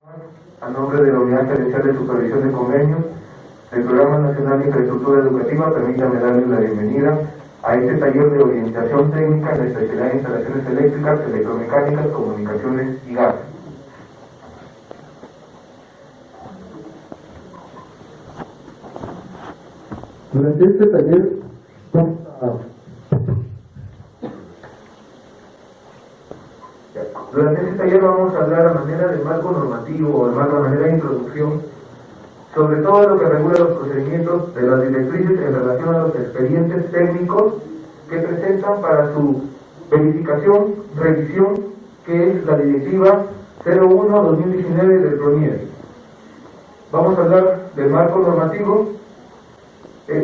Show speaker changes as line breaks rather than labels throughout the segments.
A nombre de la Unidad Gerencial de Supervisión de Convenios del Programa Nacional de Infraestructura Educativa, permítame darles la bienvenida a este taller de orientación técnica en la especialidad de instalaciones eléctricas, electromecánicas, comunicaciones y gas. Durante este taller vamos a hablar a manera de marco normativo o de manera de introducción sobre todo lo que regula los procedimientos de las directrices en relación a los expedientes técnicos que presentan para su verificación, revisión, que es la Directiva 01/2019 del PRONIER. Vamos a hablar del marco normativo.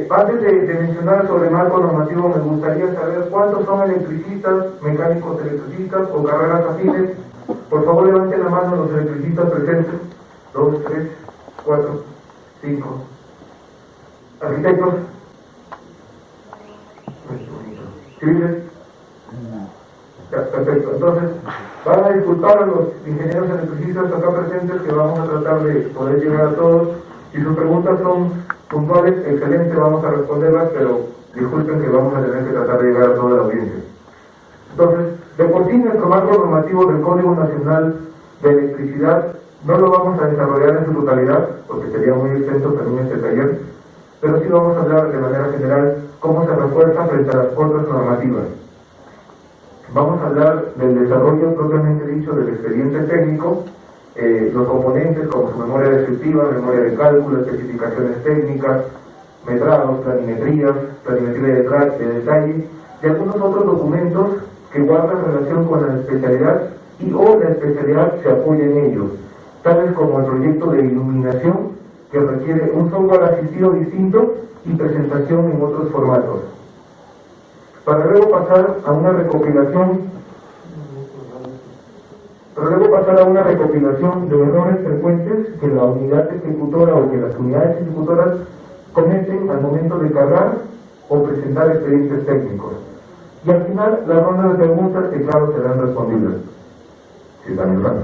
Antes de mencionar sobre el marco normativo, me gustaría saber cuántos son electricistas, mecánicos electricistas o carreras afines. Por favor, levanten la mano los electricistas presentes. 2, 3, 4, 5. Arquitectos. ¿Civiles? Ya, perfecto. Entonces, van a disculpar a los ingenieros electricistas acá presentes que vamos a tratar de poder llegar a todos. Si sus preguntas son puntuales, excelente, vamos a responderlas, pero disculpen que vamos a tener que tratar de llegar a toda la audiencia. Entonces, de por sí nuestro marco normativo del Código Nacional de Electricidad no lo vamos a desarrollar en su totalidad, porque sería muy extenso también este taller, pero sí vamos a hablar de manera general cómo se refuerza frente a las otras normativas. Vamos a hablar del desarrollo propiamente dicho del expediente técnico, los componentes como su memoria descriptiva, memoria de cálculo, especificaciones técnicas, metrados, planimetría de detalle y algunos otros documentos que guardan relación con la especialidad y o la especialidad se apoya en ellos, tales como el proyecto de iluminación que requiere un software asistido distinto y presentación en otros formatos. Para luego pasar a una recopilación de errores frecuentes que la unidad ejecutora o que las unidades ejecutoras cometen al momento de cargar o presentar expedientes técnicos. Y al final, la ronda de preguntas que claro serán respondidas, si están en rato.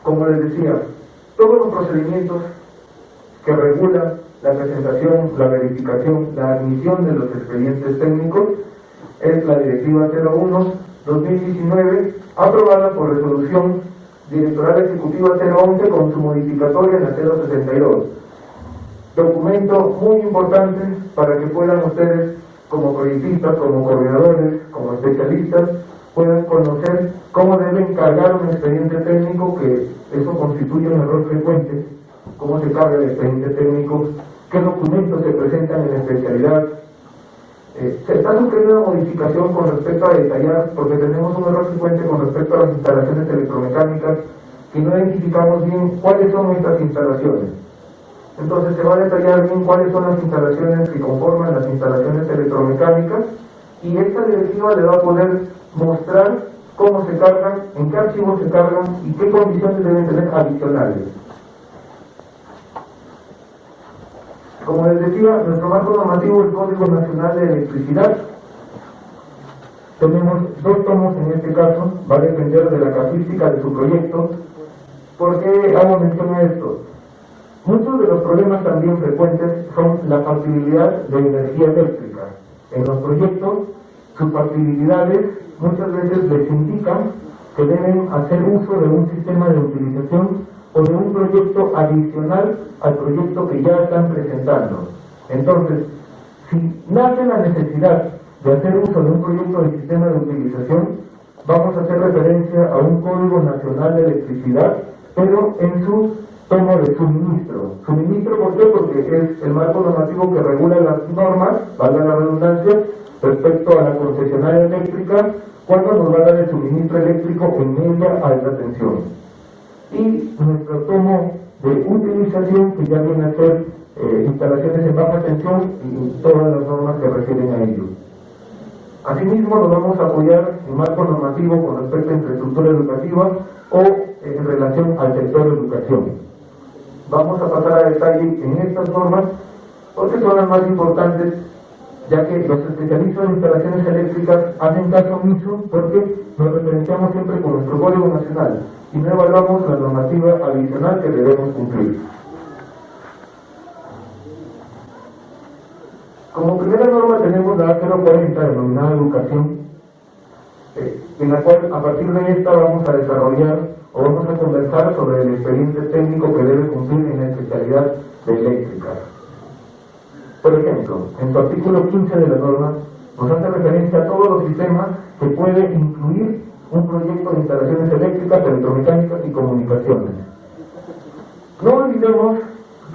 Como les decía, todos los procedimientos que regulan la presentación, la verificación, la admisión de los expedientes técnicos es la Directiva 01/2019, aprobada por Resolución Directoral Ejecutiva 011 con su modificatoria en la 062. Documento muy importante para que puedan ustedes, como proyectistas, como coordinadores, como especialistas, puedan conocer cómo deben cargar un expediente técnico, que eso constituye un error frecuente, cómo se carga el expediente técnico, qué documentos se presentan en la especialidad. Se está sufriendo una modificación con respecto a detallar, porque tenemos un error frecuente con respecto a las instalaciones electromecánicas, que no identificamos bien cuáles son nuestras instalaciones. Entonces se va a detallar bien cuáles son las instalaciones que conforman las instalaciones electromecánicas, y esta directiva le va a poder mostrar cómo se cargan, en qué archivos se cargan y qué condiciones deben tener adicionales. Como les decía, nuestro marco normativo es el Código Nacional de Electricidad. Tenemos 2 tomos en este caso, va a depender de la casuística de su proyecto. ¿Por qué hago mención a esto? Muchos de los problemas también frecuentes son la factibilidad de energía eléctrica. En los proyectos, sus factibilidades muchas veces les indican que deben hacer uso de un sistema de utilización o de un proyecto adicional al proyecto que ya están presentando. Entonces, si nace la necesidad de hacer uso de un proyecto de sistema de utilización, vamos a hacer referencia a un Código Nacional de Electricidad, pero en su tomo de suministro. ¿Suministro por qué? Porque es el marco normativo que regula las normas, valga la redundancia, respecto a la concesionaria eléctrica, cuando nos va a dar el suministro eléctrico en media alta tensión. Y nuestro tomo de utilización, que ya viene a ser instalaciones en baja tensión y todas las normas que refieren a ello. Asimismo, nos vamos a apoyar en marco normativo con respecto a infraestructura educativa o en relación al sector de educación. Vamos a pasar a detalle en estas normas porque son las más importantes ya que los especialistas en instalaciones eléctricas hacen caso omiso porque nos referenciamos siempre con nuestro Código Nacional y no evaluamos la normativa adicional que debemos cumplir. Como primera norma tenemos la A040 denominada Educación, en la cual a partir de esta vamos a desarrollar o vamos a conversar sobre el expediente técnico que debe cumplir en la especialidad de eléctrica. Por ejemplo, en su artículo 15 de la norma nos hace referencia a todos los sistemas que puede incluir un proyecto de instalaciones eléctricas, electromecánicas y comunicaciones. No olvidemos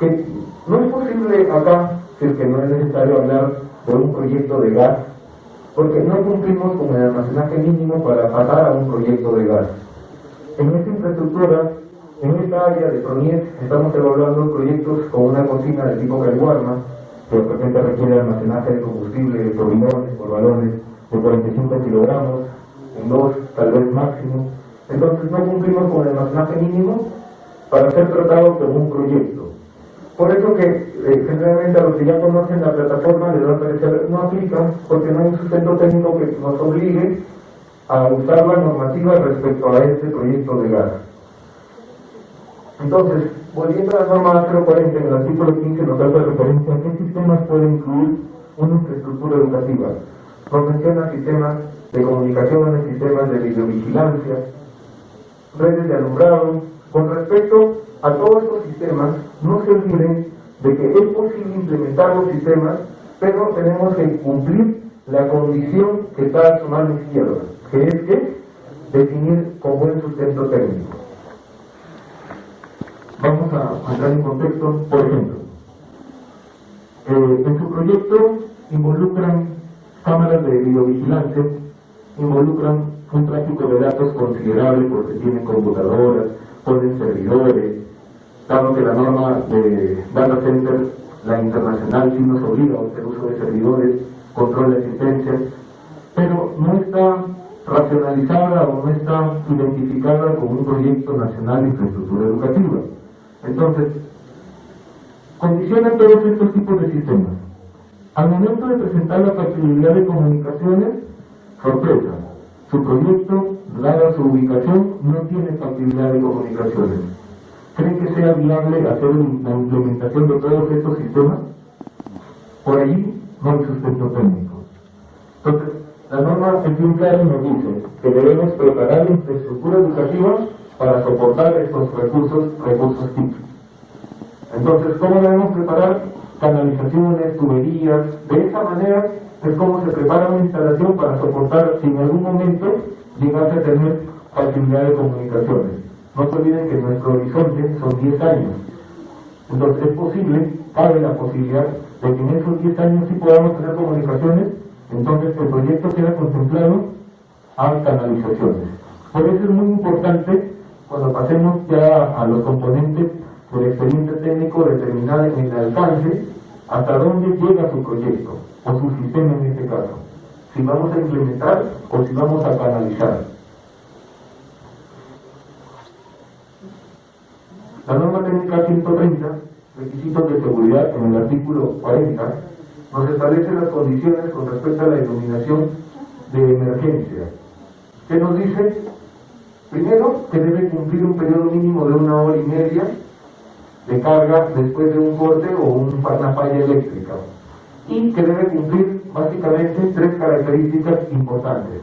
que no es posible acá, si es que no es necesario hablar de un proyecto de gas, porque no cumplimos con el almacenaje mínimo para pasar a un proyecto de gas. En esta infraestructura, en esta área de PRONIEC, estamos evaluando proyectos con una cocina de tipo Caliwarma, que de repente requiere almacenaje de combustible por bidones, por balones de 45 kilogramos, en 2 tal vez máximo. Entonces no cumplimos con el almacenaje mínimo para ser tratados como un proyecto. Por eso que generalmente a los que ya conocen la plataforma les va a parecer no aplica, porque no hay un sustento técnico que nos obligue a usar la normativa respecto a este proyecto de gas. Entonces, volviendo a la norma 040, en el artículo 15 nos hace referencia a qué sistemas puede incluir una infraestructura educativa. Nos menciona sistemas de comunicaciones, sistemas de videovigilancia, redes de alumbrado. Con respecto a todos estos sistemas, no se olviden de que es posible implementar los sistemas, pero tenemos que cumplir la condición que está a su mano izquierda, que es que definir con buen sustento técnico. Vamos a entrar en contexto. Por ejemplo, en su proyecto involucran cámaras de videovigilancia, involucran un tráfico de datos considerable porque tienen computadoras, ponen servidores, dado que la norma de data center, la internacional, sí nos obliga a hacer uso de servidores, control de asistencia, pero no está racionalizada o no está identificada como un proyecto nacional de infraestructura educativa. Entonces, condicionan todos estos tipos de sistemas. Al momento de presentar la factibilidad de comunicaciones, sorpresa, su proyecto, dada su ubicación, no tiene factibilidad de comunicaciones. ¿Creen que sea viable hacer la implementación de todos estos sistemas? Por allí no hay sustento técnico. Entonces, la norma es bien clara y nos dice que debemos preparar la infraestructura educativa para soportar estos recursos TIC. Entonces, ¿cómo debemos preparar? Canalizaciones, tuberías. De esa manera es como se prepara una instalación para soportar si en algún momento llegase a tener facilidad de comunicaciones. No se olviden que nuestro horizonte son 10 años. Entonces es posible, cabe la posibilidad de que en esos 10 años sí podamos tener comunicaciones. Entonces el proyecto queda contemplado a canalizaciones. Por eso es muy importante, cuando pasemos ya a los componentes del expediente técnico, determinar en el alcance hasta dónde llega su proyecto, o su sistema en este caso. Si vamos a implementar o si vamos a canalizar. La norma técnica 130, requisitos de seguridad, en el artículo 40, nos establece las condiciones con respecto a la iluminación de emergencia. ¿Qué nos dice? Primero, que debe cumplir un periodo mínimo de 1 hora y media de carga después de un corte o una falla eléctrica. Y que debe cumplir básicamente 3 características importantes,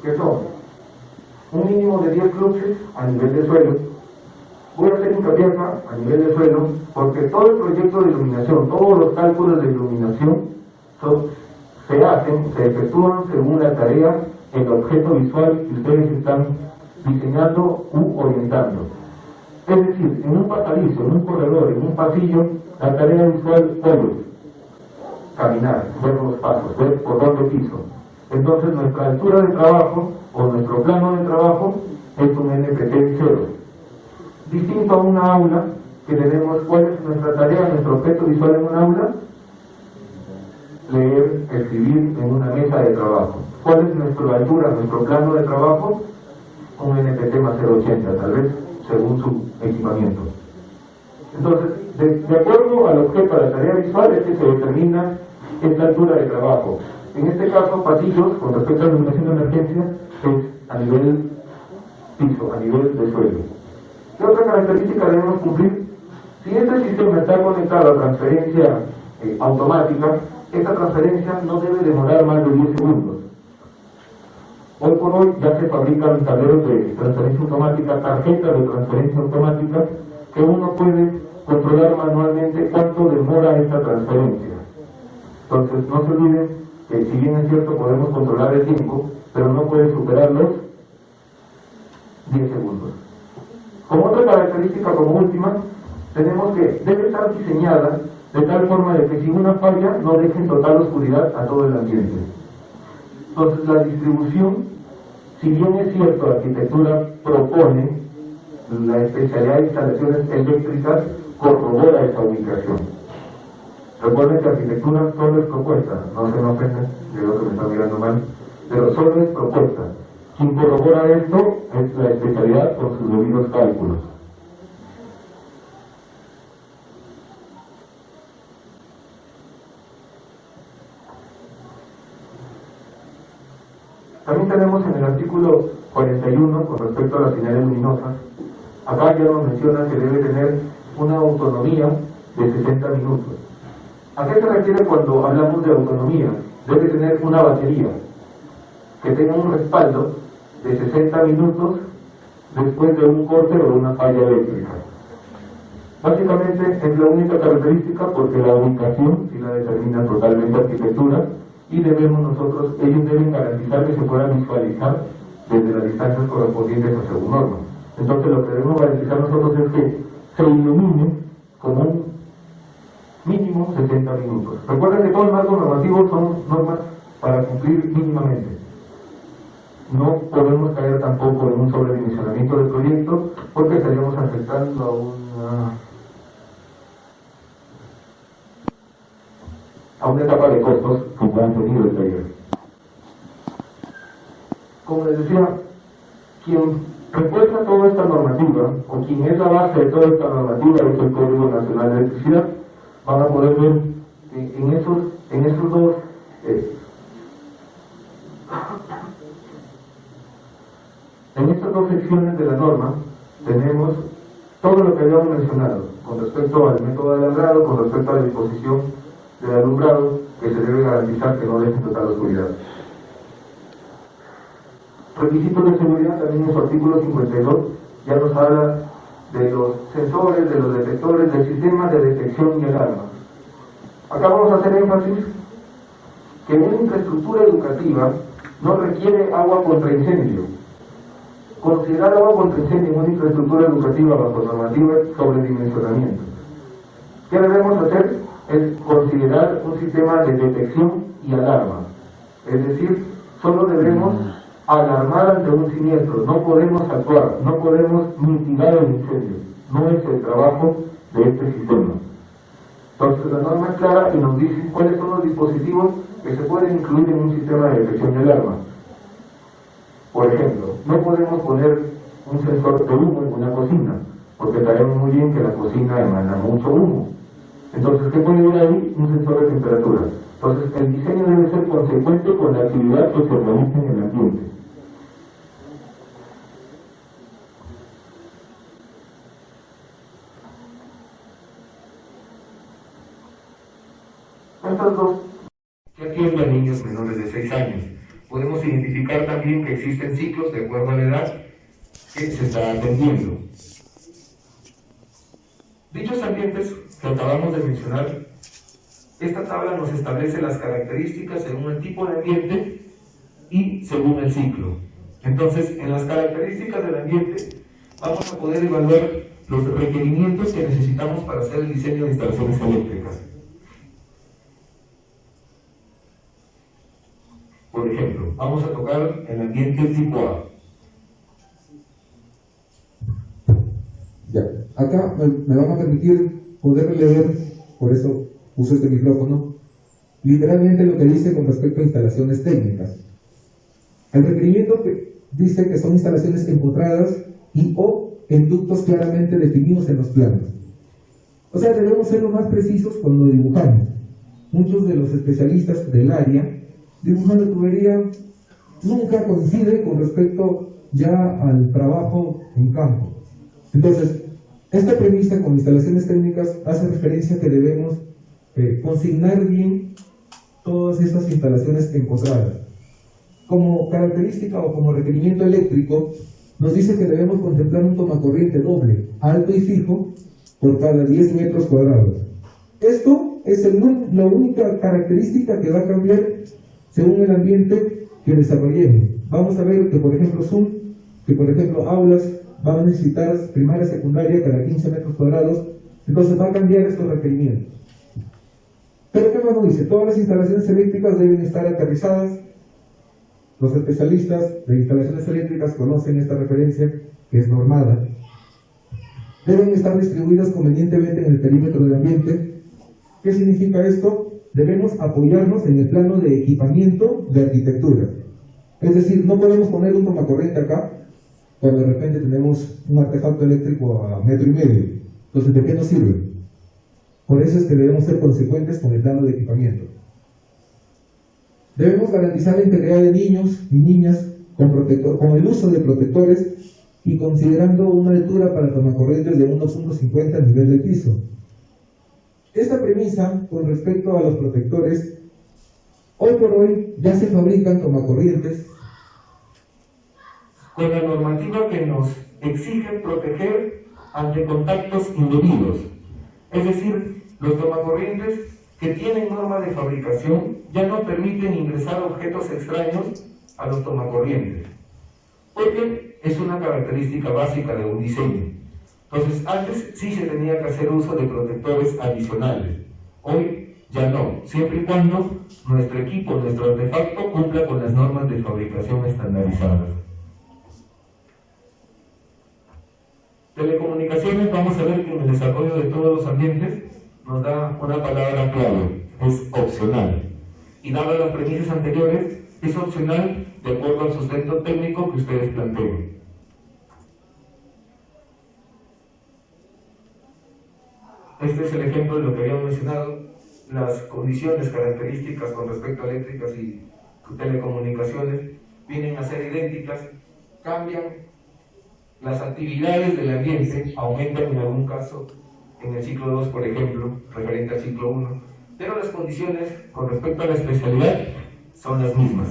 que son un mínimo de 10 fluxes a nivel de suelo. Voy a hacer hincapié acá a nivel de suelo, porque todo el proyecto de iluminación, todos los cálculos de iluminación se efectúan según la tarea, el objeto visual que ustedes están diseñando u orientando. Es decir, en un pasadizo, en un corredor, en un pasillo, la tarea visual es caminar, ver los pasos, ver por dónde piso. Entonces nuestra altura de trabajo o nuestro plano de trabajo es un NPT 0. Distinto a una aula, que tenemos cuál es nuestra tarea, nuestro objeto visual en un aula, leer, escribir en una mesa de trabajo. ¿Cuál es nuestra altura, nuestro plano de trabajo? Un NPT más 0,80, tal vez, según su equipamiento. Entonces, de acuerdo al objeto, a la tarea visual, es que se determina es la altura de trabajo. En este caso, pasillos, con respecto a la iluminación de emergencia, es a nivel piso, a nivel de suelo. ¿Qué otra característica debemos cumplir? Si este sistema está conectado a transferencia automática, esta transferencia no debe demorar más de 10 segundos. Hoy por hoy ya se fabrican tableros de transferencia automática, tarjetas de transferencia automática, que uno puede controlar manualmente cuánto demora esta transferencia. Entonces, no se olviden que si bien es cierto podemos controlar el tiempo, pero no puede superar los 10 segundos. Como otra característica, como última, tenemos que debe estar diseñada de tal forma de que si una falla no deje en total oscuridad a todo el ambiente. Entonces, la distribución, si bien es cierto, la arquitectura propone la especialidad de instalaciones eléctricas, corrobora esa ubicación. Recuerden que arquitectura solo es propuesta, no se me ofenden, creo que me está mirando mal, pero solo es propuesta. Quien corrobora esto es la especialidad con sus debidos cálculos. También tenemos en el artículo 41, con respecto a las señales luminosas, acá ya nos menciona que debe tener una autonomía de 60 minutos. ¿A qué se refiere cuando hablamos de autonomía? Debe tener una batería que tenga un respaldo de 60 minutos después de un corte o de una falla eléctrica. Básicamente es la única característica porque la ubicación sí la determina totalmente la arquitectura y debemos nosotros, ellos deben garantizar que se pueda visualizar desde las distancias correspondientes a según norma. Entonces lo que debemos garantizar nosotros es que se ilumine como un mínimo 60 minutos. Recuerden que todos los marcos normativos son normas para cumplir mínimamente. No podemos caer tampoco en un sobredimensionamiento del proyecto porque estaríamos afectando a una etapa de costos que puedan tenido el taller. Como les decía, quien refuerza toda esta normativa, o quien es la base de toda esta normativa, es el Código Nacional de Electricidad. Van a poder ver que en estos dos en estas dos secciones de la norma tenemos todo lo que habíamos mencionado con respecto al método de alumbrado, con respecto a la disposición del alumbrado, que se debe garantizar que no deje total oscuridad. Requisitos de seguridad, también en su artículo 52 ya nos habla de los sensores, de los detectores, del sistema de detección y alarma. Acá vamos a hacer énfasis que una infraestructura educativa no requiere agua contra incendio. Considerar agua contra incendio en una infraestructura educativa bajo normativa es sobredimensionamiento. ¿Qué debemos hacer? Es considerar un sistema de detección y alarma. Es decir, solo debemos alarmar ante un siniestro, no podemos actuar, no podemos mitigar el incendio. No es el trabajo de este sistema. Entonces la norma es clara y nos dice cuáles son los dispositivos que se pueden incluir en un sistema de detección y alarma. Por ejemplo, no podemos poner un sensor de humo en una cocina, porque sabemos muy bien que la cocina emana mucho humo. Entonces, ¿qué puede ir ahí? Un sensor de temperatura. Entonces, el diseño debe ser consecuente con la actividad que se realiza en el ambiente. Estas dos que atienden a niños menores de 6 años. Podemos identificar también que existen ciclos de acuerdo a la edad que se está atendiendo. Dichos ambientes que acabamos de mencionar, esta tabla nos establece las características según el tipo de ambiente y según el ciclo. Entonces, en las características del ambiente vamos a poder evaluar los requerimientos que necesitamos para hacer el diseño de instalaciones eléctricas. Por ejemplo, vamos a tocar el ambiente tipo A.
Ya, acá me van a permitir poder leer, por eso uso este micrófono, literalmente lo que dice con respecto a instalaciones técnicas. El requerimiento que dice que son instalaciones empotradas y o en ductos claramente definidos en los planos. O sea, debemos ser lo más precisos cuando dibujamos. muchos de los especialistas del área dibujan la tubería nunca coincide con respecto ya al trabajo en campo. Entonces, esta premisa con instalaciones técnicas hace referencia a que debemos consignar bien todas estas instalaciones encontradas. Como característica o como requerimiento eléctrico, nos dice que debemos contemplar un tomacorriente doble, alto y fijo, por cada 10 metros cuadrados. Esto es la única característica que va a cambiar según el ambiente que desarrollemos. Vamos a ver que, por ejemplo, aulas van a necesitar primaria, secundaria cada 15 metros cuadrados, entonces va a cambiar estos requerimientos. Pero ¿qué más nos dice? Todas las instalaciones eléctricas deben estar aterrizadas. Los especialistas de instalaciones eléctricas conocen esta referencia, que es normada. Deben estar distribuidas convenientemente en el perímetro del ambiente. ¿Qué significa esto? Debemos apoyarnos en el plano de equipamiento de arquitectura. Es decir, no podemos poner un tomacorriente acá cuando de repente tenemos un artefacto eléctrico a 1,5 metros. Entonces, ¿de qué nos sirve? Por eso es que debemos ser consecuentes con el plano de equipamiento. Debemos garantizar la integridad de niños y niñas con el uso de protectores y considerando una altura para tomacorrientes de 1,50 al nivel del piso. Esta premisa con respecto a los protectores, hoy por hoy ya se fabrican tomacorrientes
con la normativa que nos exige proteger ante contactos indebidos. Es decir, los tomacorrientes que tienen norma de fabricación ya no permiten ingresar objetos extraños a los tomacorrientes, porque es una característica básica de un diseño. Entonces, antes sí se tenía que hacer uso de protectores adicionales, hoy ya no, siempre y cuando nuestro equipo, nuestro artefacto cumpla con las normas de fabricación estandarizadas. Telecomunicaciones, vamos a ver que en el desarrollo de todos los ambientes nos da una palabra clave, es opcional. Y dadas las premisas anteriores, es opcional de acuerdo al sustento técnico que ustedes planteen. Este es el ejemplo de lo que habíamos mencionado, las condiciones, características con respecto a eléctricas y telecomunicaciones vienen a ser idénticas, cambian las actividades del ambiente, aumentan en algún caso en el ciclo 2, por ejemplo, referente al ciclo 1, pero las condiciones con respecto a la especialidad son las mismas.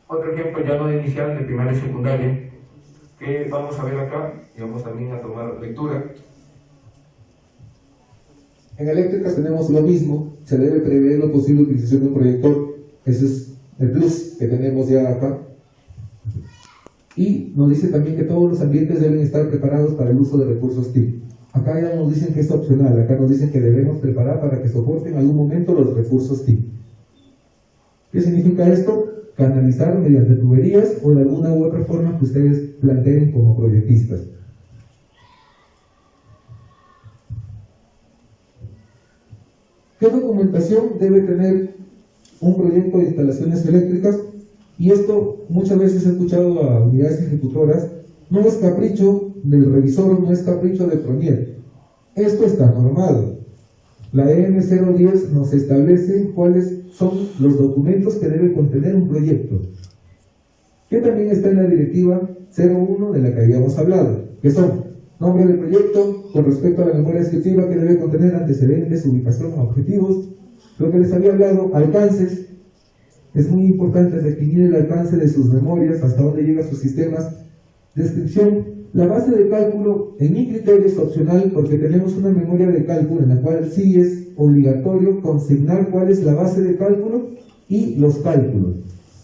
Otro ejemplo ya no de inicial, de primaria y secundaria, que vamos a ver acá y vamos también a tomar lectura.
En eléctricas tenemos lo mismo, se debe prever la posible utilización de un proyector, ese es el plus que tenemos ya acá. Y nos dice también que todos los ambientes deben estar preparados para el uso de recursos TIC. Acá ya nos dicen que es opcional, acá nos dicen que debemos preparar para que soporten en algún momento los recursos TIC. ¿Qué significa esto? Canalizar mediante tuberías o de alguna u otra forma que ustedes planteen como proyectistas. ¿Qué documentación debe tener un proyecto de instalaciones eléctricas? Y esto muchas veces he escuchado a unidades ejecutoras, no es capricho del revisor, no es capricho de Pronier. Esto está normado. La EN 010 nos establece cuáles son los documentos que debe contener un proyecto, que también está en la directiva 01 de la que habíamos hablado, que son nombre del proyecto, con respecto a la memoria descriptiva que debe contener antecedentes, ubicación, objetivos, lo que les había hablado, alcances. Es muy importante definir el alcance de sus memorias, hasta dónde llegan sus sistemas. Descripción, la base de cálculo, en mi criterio es opcional porque tenemos una memoria de cálculo en la cual sí es obligatorio consignar cuál es la base de cálculo y los cálculos.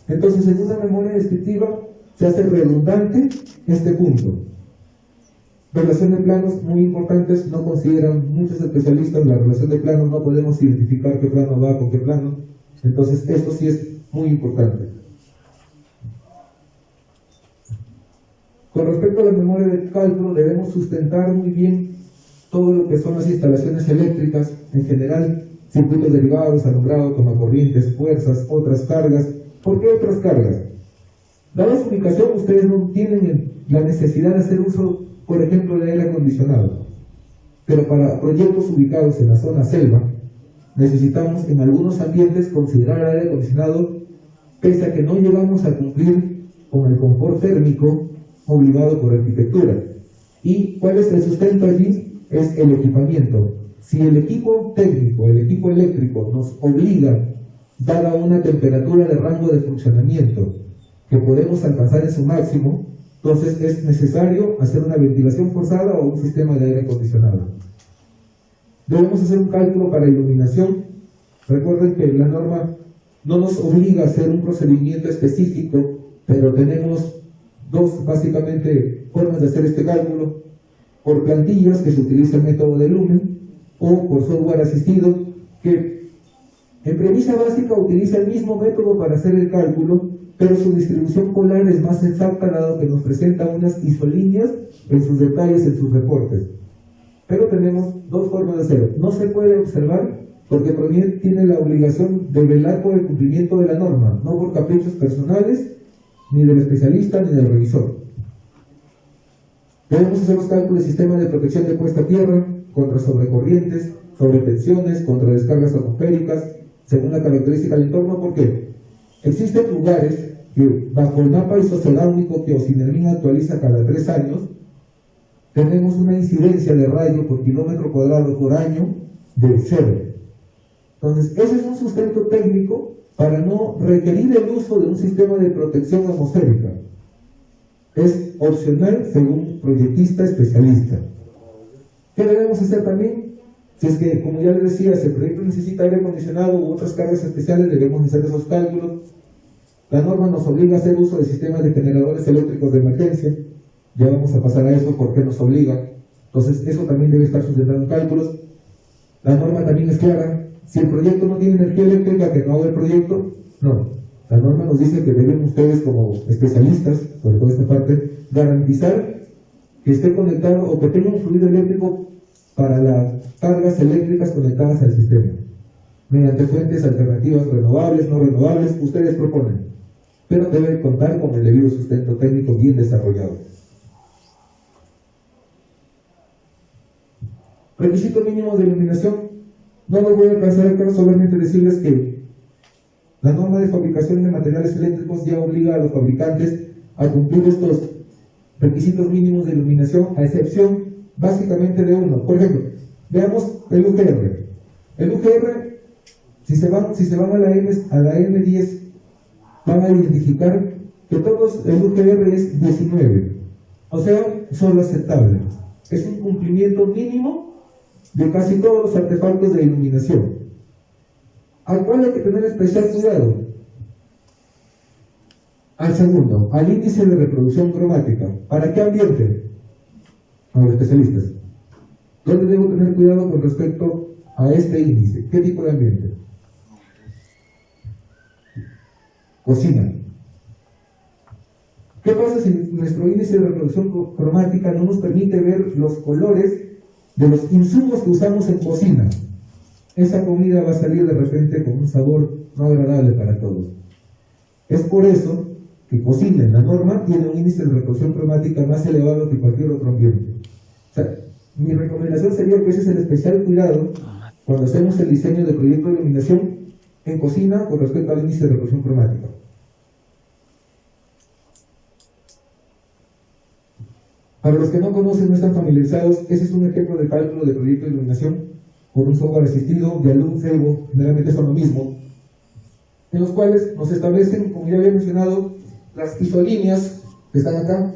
Entonces, en una memoria descriptiva se hace redundante este punto. Relación de planos, muy importantes, no consideran muchos especialistas la relación de planos, no podemos identificar qué plano va con qué plano. Entonces, esto sí es muy importante. Con respecto a la memoria de cálculo, debemos sustentar muy bien todo lo que son las instalaciones eléctricas, en general, circuitos derivados, alumbrado, tomacorrientes, fuerzas, otras cargas. ¿Por qué otras cargas? Dada su ubicación, ustedes no tienen la necesidad de hacer uso, por ejemplo, de aire acondicionado. pero para proyectos ubicados en la zona selva, necesitamos en algunos ambientes considerar el aire acondicionado, pese a que no llegamos a cumplir con el confort térmico obligado por arquitectura. ¿Y cuál es el sustento allí? Es el equipamiento. Si el equipo técnico, el equipo eléctrico nos obliga, dada una temperatura de rango de funcionamiento que podemos alcanzar en su máximo, entonces es necesario hacer una ventilación forzada o un sistema de aire acondicionado. Debemos hacer un cálculo para iluminación. Recuerden que la norma no nos obliga a hacer un procedimiento específico, pero tenemos dos básicamente formas de hacer este cálculo: por plantillas, que se utiliza el método de lumen, o por software asistido, que en premisa básica utiliza el mismo método para hacer el cálculo, pero su distribución polar es más exacta, dado que nos presenta unas isolíneas en sus detalles, en sus reportes. Pero tenemos dos formas de hacerlo. No se puede observar porque Pronier tiene la obligación de velar por el cumplimiento de la norma, no por caprichos personales, ni del especialista, ni del revisor. Podemos hacer los cálculos de sistemas de protección de puesta a tierra, contra sobrecorrientes, sobretensiones, contra descargas atmosféricas, según la característica del entorno. ¿Por qué? Existen lugares que, bajo el mapa isocerámico que Ocinermin actualiza cada 3 años, tenemos una incidencia de radio por kilómetro cuadrado por año de 0. Entonces, ese es un sustento técnico para no requerir el uso de un sistema de protección atmosférica. Es opcional según proyectista especialista. ¿Qué debemos hacer también? Si es que, como ya les decía, si el proyecto necesita aire acondicionado u otras cargas especiales, debemos hacer esos cálculos. La norma nos obliga a hacer uso de sistemas de generadores eléctricos de emergencia. Ya vamos a pasar a eso, ¿por qué nos obliga? Entonces, eso también debe estar sustentado en cálculos. La norma también es clara. Si el proyecto no tiene energía eléctrica, que no haga el proyecto, no. La norma nos dice que deben ustedes, como especialistas, sobre todo esta parte, garantizar que esté conectado o que tenga un fluido eléctrico para las cargas eléctricas conectadas al sistema, mediante fuentes alternativas renovables, no renovables, ustedes proponen, pero debe contar con el debido sustento técnico bien desarrollado. Requisitos mínimos de iluminación. No los voy a alcanzar acá, solamente decirles que la norma de fabricación de materiales eléctricos ya obliga a los fabricantes a cumplir estos requisitos mínimos de iluminación, a excepción básicamente de uno. Por ejemplo, veamos el UGR. El UGR, si se van a la M10, van a identificar que todos el UGR es 19, o sea, solo aceptable. Es un cumplimiento mínimo de casi todos los artefactos de iluminación, al cual hay que tener especial cuidado. Al segundo, al índice de reproducción cromática. ¿Para qué ambiente? A los especialistas. ¿Dónde debo tener cuidado con respecto a este índice? ¿Qué tipo de ambiente? Cocina. ¿Qué pasa si nuestro índice de reproducción cromática no nos permite ver los colores de los insumos que usamos en cocina? Esa comida va a salir de repente con un sabor no agradable para todos. Es por eso que cocina en la norma tiene un índice de reproducción cromática más elevado que cualquier otro ambiente. O sea, mi recomendación sería que ese es el especial cuidado cuando hacemos el diseño del proyecto de iluminación en cocina con respecto al índice de reproducción cromática. Para los que no conocen, no están familiarizados, ese es un ejemplo de cálculo de proyecto de iluminación por un software asistido de Alum Evo, generalmente son lo mismo, en los cuales nos establecen, como ya había mencionado, las isolíneas que están acá,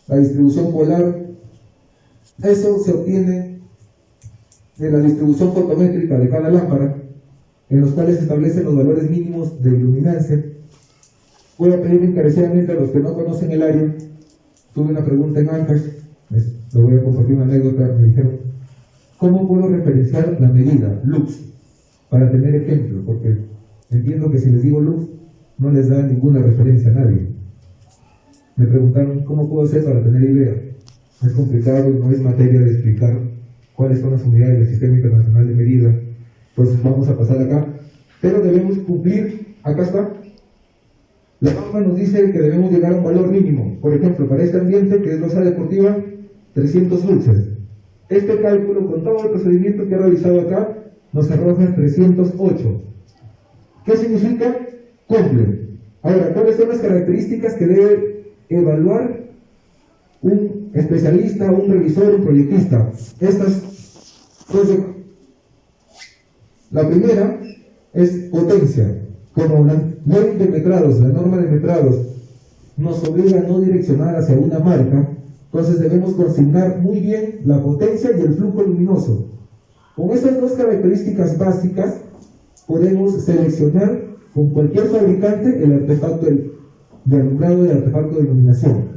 la distribución polar. Eso se obtiene de la distribución fotométrica de cada lámpara, en los cuales se establecen los valores mínimos de iluminancia. Voy a pedir encarecidamente a los que no conocen el área. Tuve una pregunta en Ancash, les voy a compartir una anécdota. Me dijeron, ¿cómo puedo referenciar la medida, lux? Para tener ejemplo, porque entiendo que si les digo lux, no les da ninguna referencia a nadie. Me preguntaron, ¿cómo puedo hacer para tener idea? Es complicado y no es materia de explicar cuáles son las unidades del Sistema Internacional de Medida. Entonces vamos a pasar acá. Pero debemos cumplir, acá está. La norma nos dice que debemos llegar a un valor mínimo. Por ejemplo, para este ambiente, que es losa deportiva, 300 luxes. este cálculo, con todo el procedimiento que he realizado acá, nos arroja 308. ¿Qué significa? Cumple. Ahora, ¿cuáles son las características que debe evaluar un especialista, un revisor, un proyectista? Entonces, la primera es potencia. Como la ley de metrados, la norma de metrados, nos obliga a no direccionar hacia una marca, entonces debemos consignar muy bien la potencia y el flujo luminoso. Con esas dos características básicas, podemos seleccionar con cualquier fabricante el artefacto de alumbrado y el artefacto de iluminación.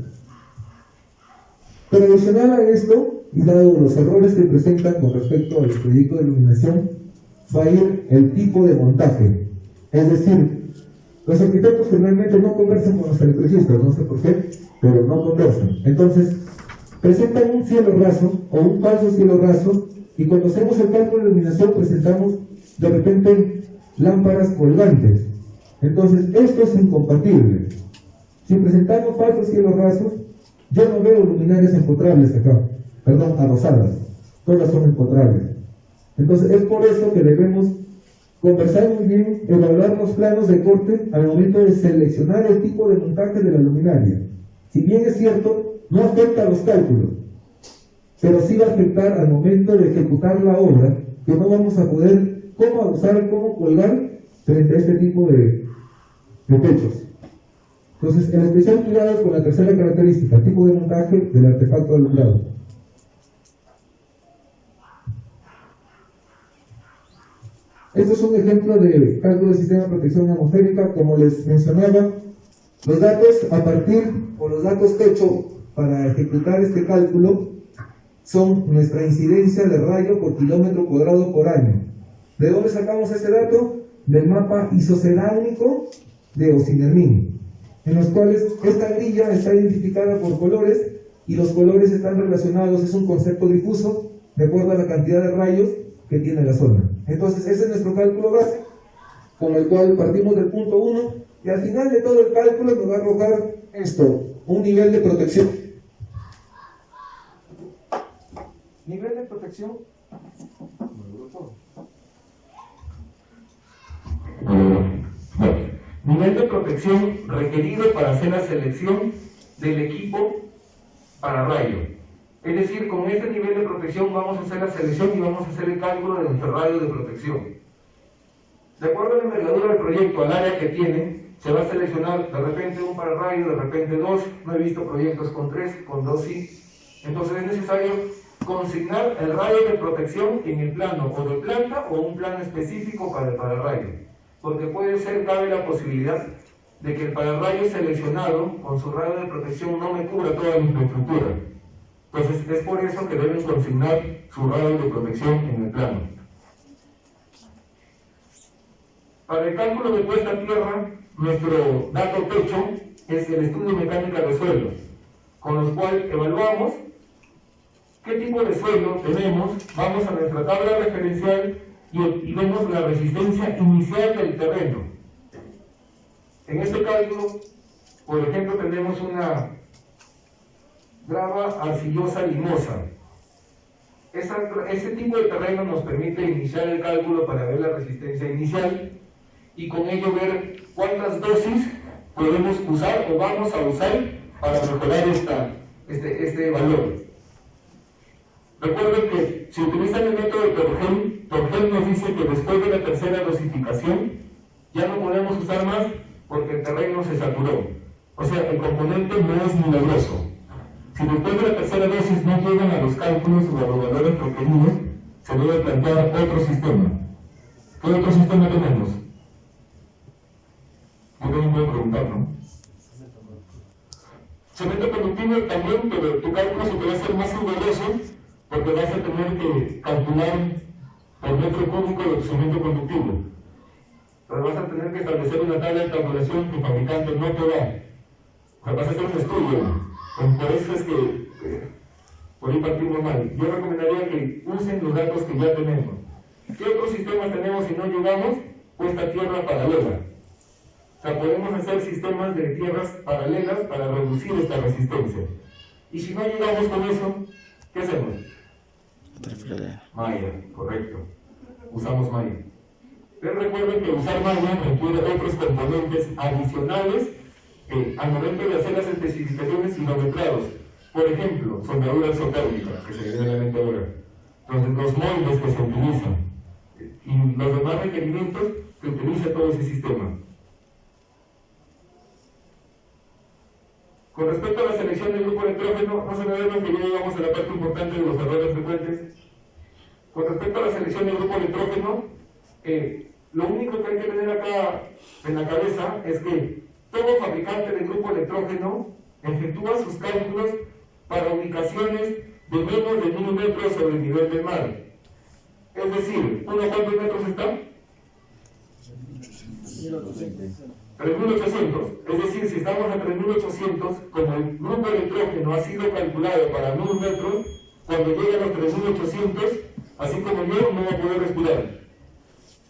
Pero adicional a esto, y dado los errores que presentan con respecto al proyecto de iluminación, va a ir el tipo de montaje. Es decir, los arquitectos generalmente no conversan con los electricistas, no sé por qué, pero no conversan. Entonces, presentan un cielo raso o un falso cielo raso, y cuando hacemos el cálculo de iluminación presentamos de repente lámparas colgantes. Entonces, esto es incompatible. Si presentamos falsos cielos rasos, yo no veo luminarias empotrables acá, perdón, adosadas, todas son empotrables. Entonces, es por eso que debemos conversar muy bien, evaluar los planos de corte al momento de seleccionar el tipo de montaje de la luminaria. Si bien es cierto, no afecta a los cálculos, pero sí va a afectar al momento de ejecutar la obra, que no vamos a poder cómo adosar, cómo colgar frente a este tipo de techos. Entonces, el especial cuidado es con la tercera característica, tipo de montaje del artefacto alumbrado. Este es un ejemplo de cálculo del sistema de protección atmosférica. Como les mencionaba, los datos a partir, o los datos techo para ejecutar este cálculo, son nuestra incidencia de rayo por kilómetro cuadrado por año. ¿De dónde sacamos ese dato? Del mapa isocerámico de Osimermin, en los cuales esta grilla está identificada por colores, y los colores están relacionados, es un concepto difuso, de acuerdo a la cantidad de rayos que tiene la zona. Entonces, ese es nuestro cálculo base, con el cual partimos del punto 1, y al final de todo el cálculo nos va a arrojar esto, un nivel de protección. Nivel de protección.
Nivel de protección requerido para hacer la selección del equipo para rayo. Es decir, con este nivel de protección vamos a hacer la selección y vamos a hacer el cálculo de nuestro radio de protección. De acuerdo a la envergadura del proyecto, al área que tiene, se va a seleccionar de repente un pararrayo, de repente dos. No he visto proyectos con 3, con 2 sí. Entonces es necesario consignar el radio de protección en el plano o de planta o un plano específico para el pararrayo. Porque puede ser, cabe la posibilidad de que el pararrayo seleccionado con su radio de protección no me cubra toda la infraestructura. Entonces es por eso que deben consignar su radio de protección en el plano. Para el cálculo de puesta a tierra, nuestro dato techo es el estudio mecánica de suelo, con los cuales evaluamos qué tipo de suelo tenemos, vamos a nuestra tabla referencial y vemos la resistencia inicial del terreno. En este cálculo, por ejemplo, tenemos una grava arcillosa limosa. Ese tipo de terreno nos permite iniciar el cálculo para ver la resistencia inicial y con ello ver cuántas dosis podemos usar o vamos a usar para mejorar este valor. Recuerden que si utilizan el método de Torgel nos dice que después de la tercera dosificación ya no podemos usar más porque el terreno se saturó. O sea, el componente no es milagroso. Si después de la tercera dosis no llegan a los cálculos o a los valores requeridos, se debe plantear otro sistema. ¿Qué otro sistema tenemos? Yo también voy a preguntar, ¿no? Cemento conductivo también, pero tu cálculo se te va a hacer más riguroso porque vas a tener que calcular por metro cúbico de cemento conductivo. Pero vas a tener que establecer una tabla de calculación que el fabricante no te da. O sea, vas a hacer un estudio. Por eso es que por ahí partimos mal. Yo recomendaría que usen los datos que ya tenemos. ¿Qué otros sistemas tenemos si no llegamos? Puesta tierra paralela. O sea, podemos hacer sistemas de tierras paralelas para reducir esta resistencia. Y si no llegamos con eso, ¿qué hacemos? Maya, correcto. Usamos Maya. Pero recuerden que usar Maya requiere otros componentes adicionales al momento de hacer las especificaciones kilometrados. Por ejemplo, soldadura exotérmica, que se le viene a la mente ahora. Los moldes que se utilizan y los demás requerimientos que utiliza todo ese sistema. Con respecto a la selección del grupo electrógeno, no se me deben que ya llegamos a la parte importante de los errores frecuentes. Con respecto a la selección del grupo electrógeno, lo único que hay que tener acá en la cabeza es que todo fabricante de grupo electrógeno efectúa sus cálculos para ubicaciones de menos de 1000 metros sobre el nivel del mar. Es decir, ¿uno cuántos metros está? 3800. Es decir, si estamos a 3800, como el grupo electrógeno ha sido calculado para 1000 metros, cuando llegue a los 3800, así como yo, no va a poder respirar.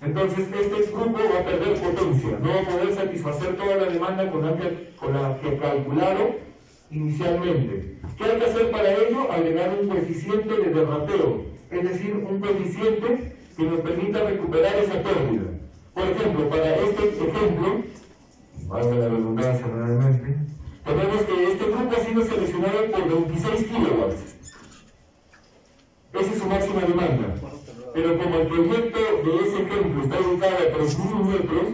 Entonces, este grupo va a perder potencia, no va a poder satisfacer toda la demanda con la que calcularon inicialmente. ¿Qué hay que hacer para ello? Agregar un coeficiente de derrapeo, es decir, un coeficiente que nos permita recuperar esa pérdida. Por ejemplo, para este ejemplo, valga la redundancia nuevamente, tenemos que este grupo ha sido seleccionado por 26 kilowatts. Esa es su máxima demanda. Pero como el proyecto de ese ejemplo está ubicado a 3000 metros,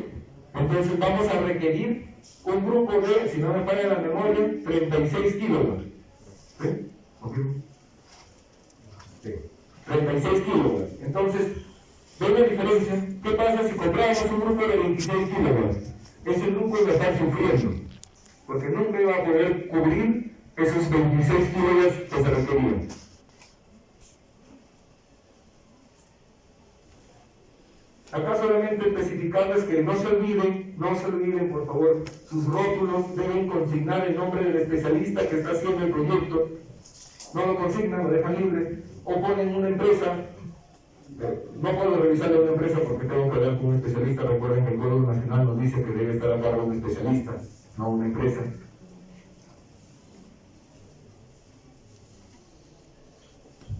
entonces vamos a requerir un grupo de, si no me falla la memoria, 36 kilowatts. ¿Sí? ¿Okay? Sí. 36 kilowatts. Entonces, ¿ven la diferencia? ¿Qué pasa si compramos un grupo de 26 kilowatts? Ese grupo va a estar sufriendo, porque nunca va a poder cubrir esos 26 kilowatts que se requerían. Acá solamente especificarles que no se olviden por favor, sus rótulos deben consignar el nombre del especialista que está haciendo el proyecto. No lo consignan, lo dejan libre, o ponen una empresa. No puedo revisarle a una empresa porque tengo que hablar con un especialista. Recuerden que el Código Nacional nos dice que debe estar a cargo de un especialista, no una empresa.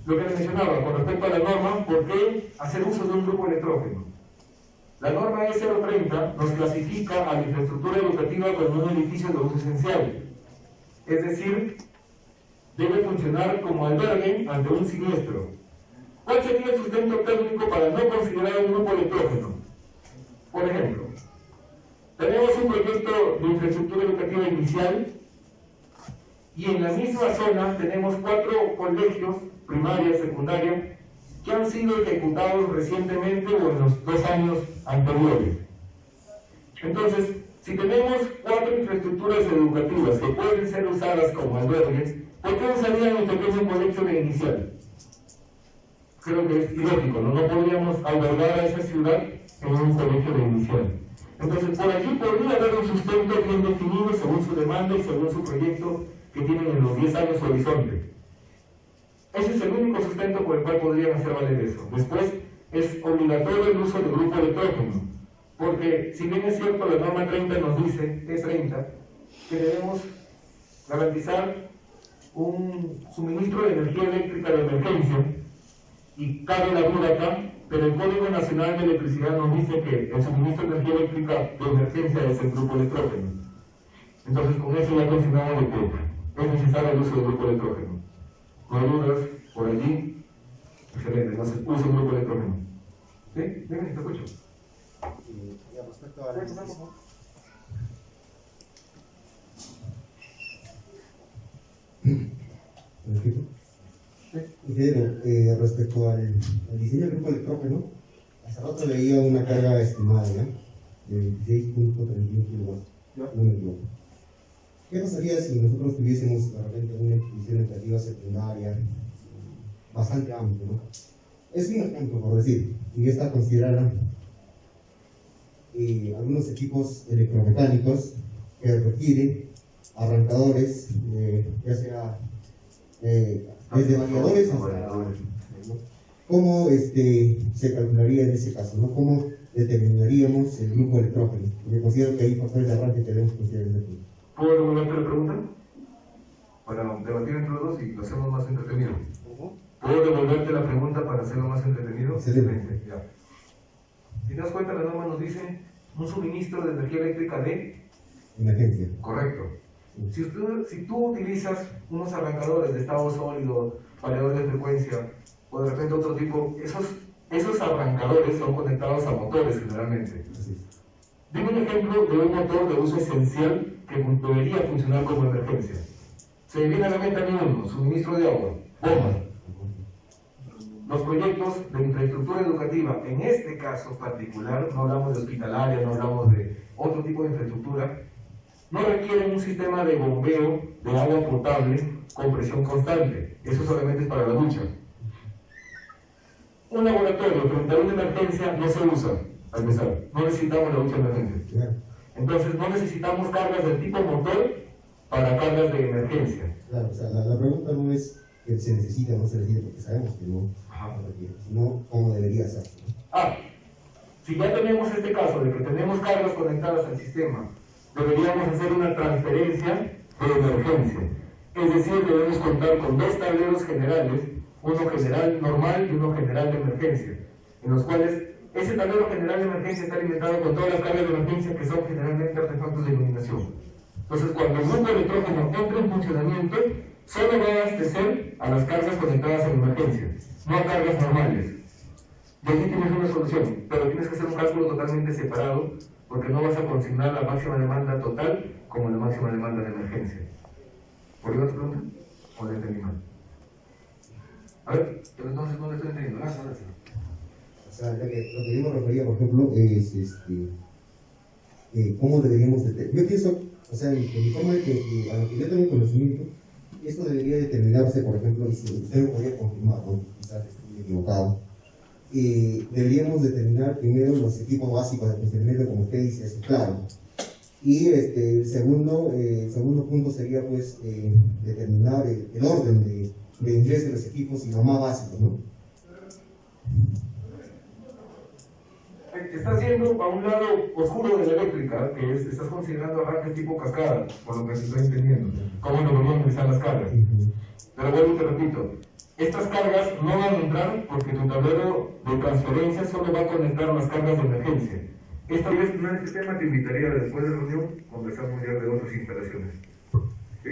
Lo que les mencionaba con respecto a la norma, ¿por qué hacer uso de un grupo electrógeno? La norma E030 nos clasifica a la infraestructura educativa como un edificio de uso esencial. Es decir, debe funcionar como albergue ante un siniestro. ¿Cuál sería el sustento técnico para no considerar un grupo electrógeno? Por ejemplo, tenemos un proyecto de infraestructura educativa inicial y en la misma zona tenemos 4 colegios, primaria, secundaria, que han sido ejecutados recientemente o en los 2 años anteriores. Entonces, si tenemos 4 infraestructuras educativas que pueden ser usadas como albergues, ¿por qué usarían el pequeño colegio de inicial? Creo que es ilógico, ¿no? No podríamos albergar a esa ciudad en un colegio de inicial. Entonces, por allí podría haber un sustento bien definido según su demanda y según su proyecto que tienen en los 10 años horizonte. Ese es el único sustento por el cual podrían hacer valer eso. Después, es obligatorio el uso del grupo electrógeno, porque si bien es cierto, la norma 30 nos dice, E30, que debemos garantizar un suministro de energía eléctrica de emergencia, y cabe la duda acá, pero el Código Nacional de Electricidad nos dice que el suministro de energía eléctrica de emergencia es el grupo electrógeno. Entonces, con eso ya consideramos de que es necesario el uso del grupo electrógeno. No hay dudas por allí. Excelente, entonces uso el grupo electrógeno. ¿Sí? Dime, te escucho.
Respecto a la respecto al diseño del grupo electrógeno, hace rato veía una carga estimada ¿ya? De 16.31 kilowatts. No me equivoco. ¿Qué pasaría si nosotros tuviésemos de repente una institución educativa secundaria bastante amplia, ¿no? Es un ejemplo, por decir, y esta considerara algunos equipos electromecánicos que requieren arrancadores, ya sea desde variadores hasta, ¿no? ¿Cómo se calcularía en ese caso, ¿no? ¿Cómo determinaríamos el grupo electrógeno? Porque considero que hay factores de arranque que debemos considerar en el punto.
¿Puedo devolverte la pregunta? Para debatir entre los dos y lo hacemos más entretenido. ¿Puedo devolverte la pregunta hacerlo más entretenido.
Excelente.
Ya. Si te das cuenta, la norma nos dice un suministro de energía eléctrica de...
Emergencia.
Correcto. Si tú utilizas unos arrancadores de estado sólido, variadores de frecuencia, o de repente otro tipo, esos arrancadores son conectados a motores generalmente.
Así es.
Dime un ejemplo de un motor de uso esencial que debería funcionar como emergencia. Se me viene a la mente a mí uno, suministro de agua, bomba. Los proyectos de infraestructura educativa, en este caso particular, no hablamos de hospitalaria, no hablamos de otro tipo de infraestructura, no requieren un sistema de bombeo de agua potable con presión constante. Eso solamente es para la ducha. Un laboratorio frente a una emergencia no se usa, al empezar. No necesitamos la ducha de emergencia.
Claro.
Entonces no necesitamos cargas del tipo motor para cargas de emergencia.
Claro, o sea, la pregunta no es que se necesita o no se necesita, porque sabemos que no requiere, sino cómo debería ser.
Si ya tenemos este caso de que tenemos cargas conectadas al sistema, deberíamos hacer una transferencia de emergencia. Es decir, debemos contar con dos tableros generales, uno general normal y uno general de emergencia, en los cuales ese tablero general de emergencia está alimentado con todas las cargas de emergencia que son generalmente artefactos de iluminación. Entonces, cuando el grupo electrógeno entre en funcionamiento, solo va a abastecer a las cargas conectadas a la emergencia, no a cargas normales. Y aquí tienes una solución, pero tienes que hacer un cálculo totalmente separado, porque no vas a consignar la máxima demanda total como la máxima demanda de emergencia. ¿Por qué no te pregunta? ¿O le entendí mal? A ver, pero entonces no le estoy entendiendo. Ahora sí.
O sea, lo que yo me refería, por ejemplo, es cómo deberíamos yo pienso, o sea, en mi forma de que a lo que yo tengo conocimiento, esto debería determinarse, por ejemplo, y si usted me podría confirmar, ¿no? Quizás estoy equivocado, deberíamos determinar primero los equipos básicos de funcionamiento, como usted dice, es claro. Y el segundo punto sería, pues, determinar el orden de ingreso de los equipos y lo más básico, ¿no?
Estás yendo a un lado oscuro de la eléctrica, que es, estás considerando arranques tipo cascada, por lo que estoy entendiendo, cómo deberían empezar las cargas. Pero vuelvo y te repito, estas cargas no van a entrar porque tu tablero de transferencia solo va a conectar las cargas de emergencia. Esta vez no es este tema, te invitaría después de la reunión, conversamos ya de otras instalaciones. ¿Sí?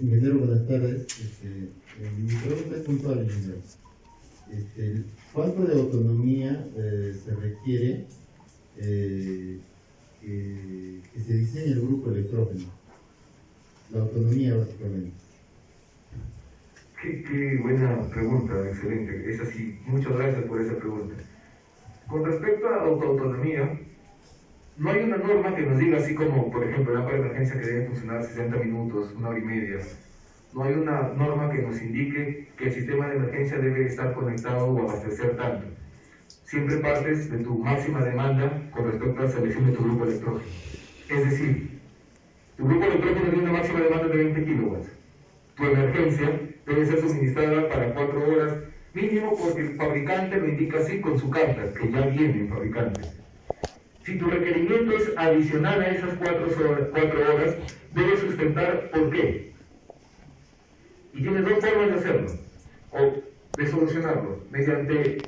Ingeniero, buenas tardes. Mi pregunta es puntual, ingeniero. ¿Cuánto de autonomía se requiere que se diseñe el grupo electrógeno? La autonomía, básicamente.
Qué buena pregunta, excelente. Es así, muchas gracias por esa pregunta. Con respecto a autonomía, no hay una norma que nos diga así como, por ejemplo, la lámpara de emergencia que debe funcionar 60 minutos, 1 hora y media. No hay una norma que nos indique que el sistema de emergencia debe estar conectado o abastecer tanto. Siempre partes de tu máxima demanda con respecto a la selección de tu grupo electrógeno. Es decir, tu grupo electrógeno tiene una máxima demanda de 20 kilowatts. Tu emergencia debe ser suministrada para 4 horas mínimo porque el fabricante lo indica así con su carta, que ya viene el fabricante. Si tu requerimiento es adicional a esas 4 horas, debes sustentar por qué. Y tienes dos formas de hacerlo, o de solucionarlo, mediante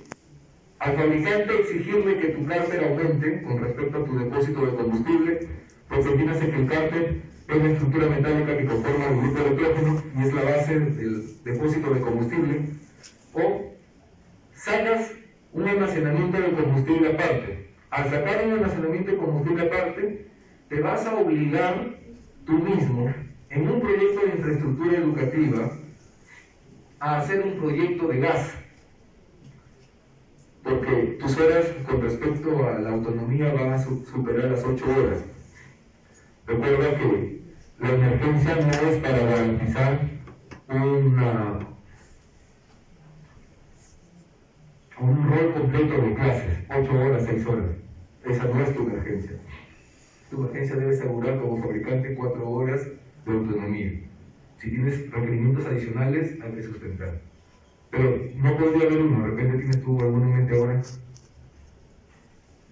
al fabricante exigirle que tu cárter aumente con respecto a tu depósito de combustible, porque entiéndase que el cárter es una estructura metálica que conforma el grupo electrógeno y es la base del depósito de combustible, o sacas un almacenamiento de combustible aparte. Al sacar un almacenamiento de combustible aparte, te vas a obligar tú mismo, en un proyecto de infraestructura educativa, a hacer un proyecto de gas. Porque tus horas con respecto a la autonomía van a superar las 8 horas. Recuerda que la emergencia no es para garantizar un rol completo de clases, 8 horas, 6 horas. Esa no es tu emergencia. Tu emergencia debe asegurar como fabricante 4 horas de autonomía. Si tienes requerimientos adicionales, hay que sustentar. Pero no podría haber uno, de repente tienes tú alguno en mente ahora.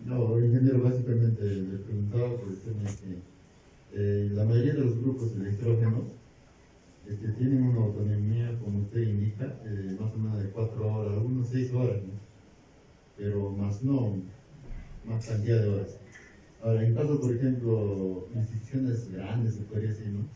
No, ingeniero, básicamente le preguntaba por el tema de que la mayoría de los grupos electrógenos tienen una autonomía, como usted indica, más o menos de 4 horas, algunos 6 horas, ¿no? Pero más no, más cantidad de horas. Ahora, en caso, por ejemplo, instituciones grandes, se podría decir, ¿no?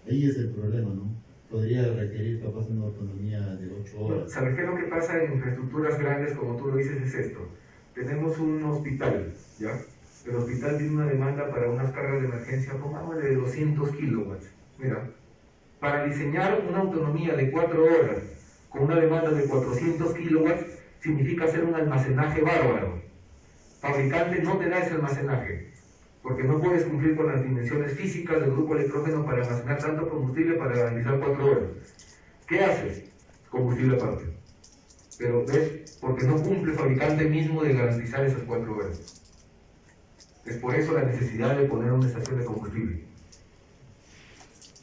Ahí es el problema, ¿no? Podría requerir capaz una autonomía de 8 horas.
¿Sabes qué es lo que pasa en infraestructuras grandes, como tú lo dices, es esto? Tenemos un hospital, ¿ya? El hospital tiene una demanda para unas cargas de emergencia, pongámosle de 200 kilowatts. Mira, para diseñar una autonomía de 4 horas con una demanda de 400 kilowatts significa hacer un almacenaje bárbaro. Fabricante no te da ese almacenaje, porque no puedes cumplir con las dimensiones físicas del grupo electrógeno para almacenar tanto combustible para garantizar 4 horas. ¿Qué haces? Combustible aparte. Pero ¿ves? Porque no cumple el fabricante mismo de garantizar esas 4 horas. Es por eso la necesidad de poner una estación de combustible.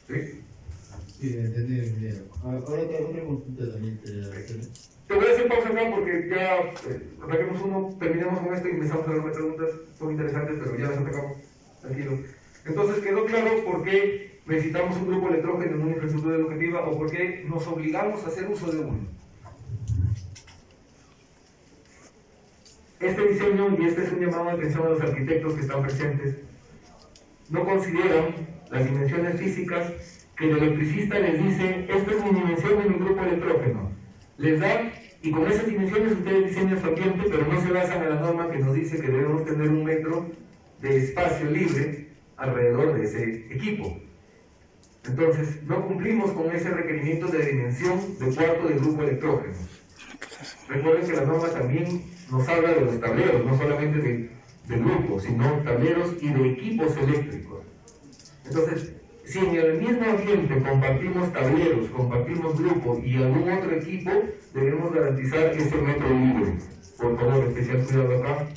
¿Sí?
Sí, entendí, ingeniero. Ahora otra consulta también quería hacer.
Te voy a hacer pausa acá porque ya ataquemos uno, terminemos con esto y empezamos a ver más preguntas. Son interesantes, pero ya las atacamos. Tranquilo. Entonces quedó claro por qué necesitamos un grupo electrógeno en una infraestructura educativa o por qué nos obligamos a hacer uso de uno. Este diseño, y este es un llamado de atención a los arquitectos que están presentes, no consideran las dimensiones físicas que el electricista les dice, esta es mi dimensión de mi grupo electrógeno. Les da, y con esas dimensiones ustedes diseñan su ambiente, pero no se basan en la norma que nos dice que debemos tener 1 metro de espacio libre alrededor de ese equipo. Entonces, no cumplimos con ese requerimiento de dimensión de cuarto del grupo electrógeno. Recuerden que la norma también nos habla de los tableros, no solamente de grupos, sino tableros y de equipos eléctricos. Entonces, si en el mismo ambiente compartimos tableros, compartimos grupos y algún otro equipo, debemos garantizar ese metro libre. Por favor, especial cuidado acá.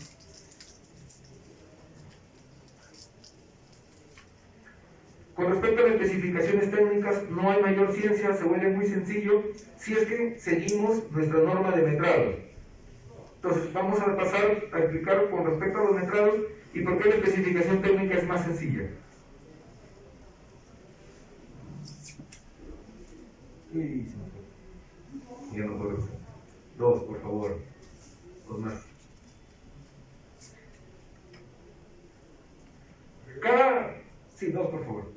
Con respecto a las especificaciones técnicas, no hay mayor ciencia, se vuelve muy sencillo si es que seguimos nuestra norma de metrado. Entonces, vamos a pasar a explicar con respecto a los metrados y por qué la especificación técnica es más sencilla. Ya no puedo. 2, por favor. 2 más. Sí, 2, por favor.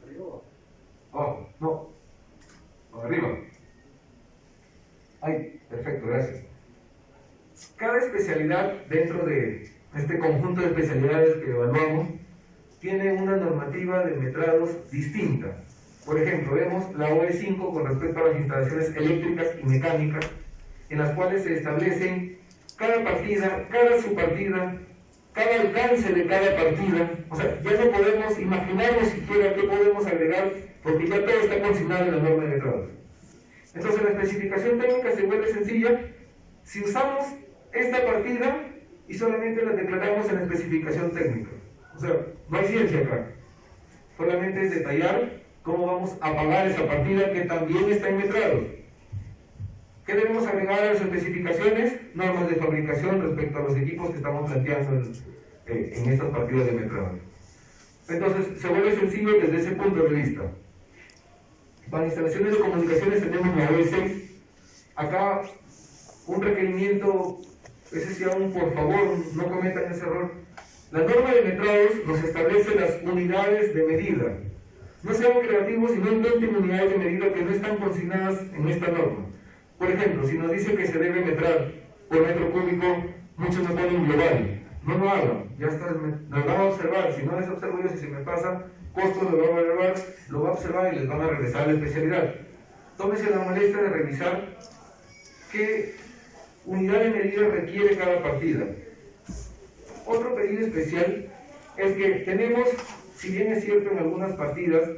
Oh, no. Arriba. Ay, perfecto, gracias. Cada especialidad dentro de este conjunto de especialidades que evaluamos tiene una normativa de metrados distinta. Por ejemplo, vemos la OE5 con respecto a las instalaciones eléctricas y mecánicas, en las cuales se establecen cada partida, cada subpartida, cada alcance de cada partida. O sea, ya no podemos imaginarnos siquiera qué podemos agregar, porque ya todo está consignado en la norma de metrados. Entonces la especificación técnica se vuelve sencilla si usamos esta partida y solamente la declaramos en la especificación técnica. O sea, no hay ciencia acá. Solamente es detallar cómo vamos a pagar esa partida que también está en metrados. ¿Qué debemos agregar a las especificaciones? Normas de fabricación respecto a los equipos que estamos planteando en estas partidas de metrados. Entonces, se vuelve sencillo desde ese punto de vista. Para instalaciones de comunicaciones tenemos la OE6. Acá, un requerimiento, ese sí aún, por favor, no cometan ese error. La norma de metrados nos establece las unidades de medida. No sean creativos y no inventen unidades de medida que no están consignadas en esta norma. Por ejemplo, si nos dice que se debe metrar por metro cúbico, muchos me ponen global. No lo hagan, ya está, nos van a observar. Si no les observo yo, si se me pasa, costos lo va a evaluar, lo va a observar y les van a regresar a la especialidad. Tómese la molestia de revisar qué unidad de medida requiere cada partida. Otro pedido especial es que tenemos, si bien es cierto en algunas partidas,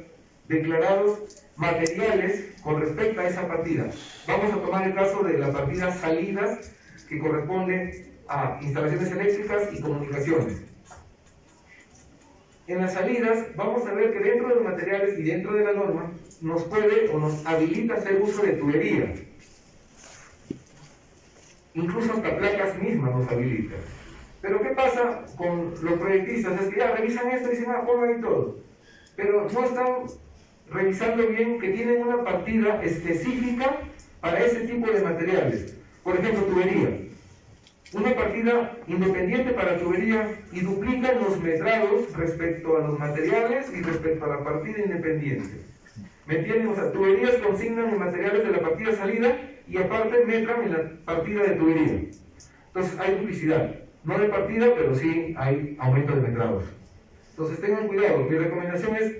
declarados materiales con respecto a esa partida. Vamos a tomar el caso de la partida salidas, que corresponde a instalaciones eléctricas y comunicaciones. En las salidas vamos a ver que dentro de los materiales y dentro de la norma nos puede o nos habilita hacer uso de tubería. Incluso hasta placas mismas nos habilita. Pero ¿qué pasa con los proyectistas? Es que ya revisan esto y dicen, ponlo ahí todo. Pero no están revisando bien que tienen una partida específica para ese tipo de materiales. Por ejemplo, tubería. Una partida independiente para tubería y duplican los metrados respecto a los materiales y respecto a la partida independiente. ¿Me entienden? O sea, tuberías consignan en materiales de la partida salida y aparte metran en la partida de tubería. Entonces hay duplicidad. No de partida, pero sí hay aumento de metrados. Entonces tengan cuidado. Mi recomendación es,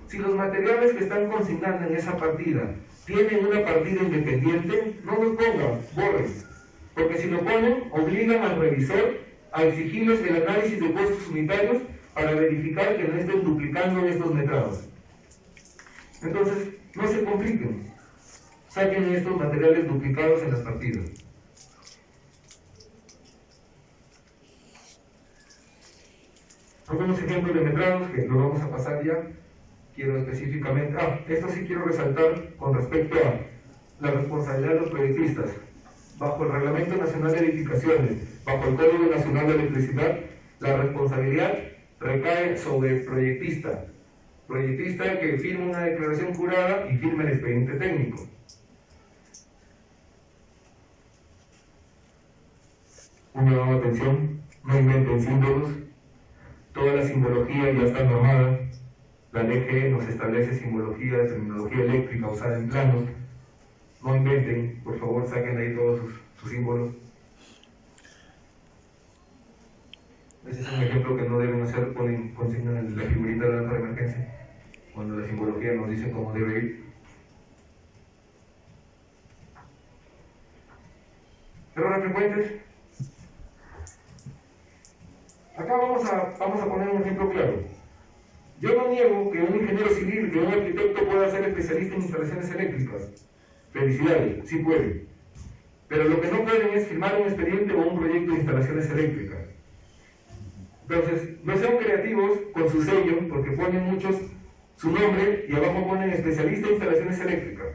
si los materiales que están consignando en esa partida tienen una partida independiente, no los pongan, borren. Porque si lo ponen, obligan al revisor a exigirles el análisis de costos unitarios para verificar que no estén duplicando estos metrados. Entonces, no se compliquen. Saquen estos materiales duplicados en las partidas. Algunos ejemplos de metrados que lo vamos a pasar ya. Quiero específicamente... esto sí quiero resaltar con respecto a la responsabilidad de los proyectistas. Bajo el Reglamento Nacional de Edificaciones, bajo el Código Nacional de Electricidad, la responsabilidad recae sobre el proyectista. Proyectista que firma una declaración jurada y firma el expediente técnico. Una nueva atención, no inventen símbolos. Toda la simbología ya está normada. La LG nos establece simbología de terminología eléctrica usada en planos. No inventen, por favor, saquen ahí todos sus símbolos. Ese es un ejemplo que no deben hacer, consignan la figurita de la lámpara de emergencia, cuando la simbología nos dice cómo debe ir. Errores frecuentes. Acá vamos a poner un ejemplo claro. Yo no niego que un ingeniero civil, que un arquitecto pueda ser especialista en instalaciones eléctricas. Felicidades, sí pueden. Pero lo que no pueden es firmar un expediente o un proyecto de instalaciones eléctricas. Entonces, no sean creativos con su sello, porque ponen muchos su nombre y abajo ponen especialista en instalaciones eléctricas.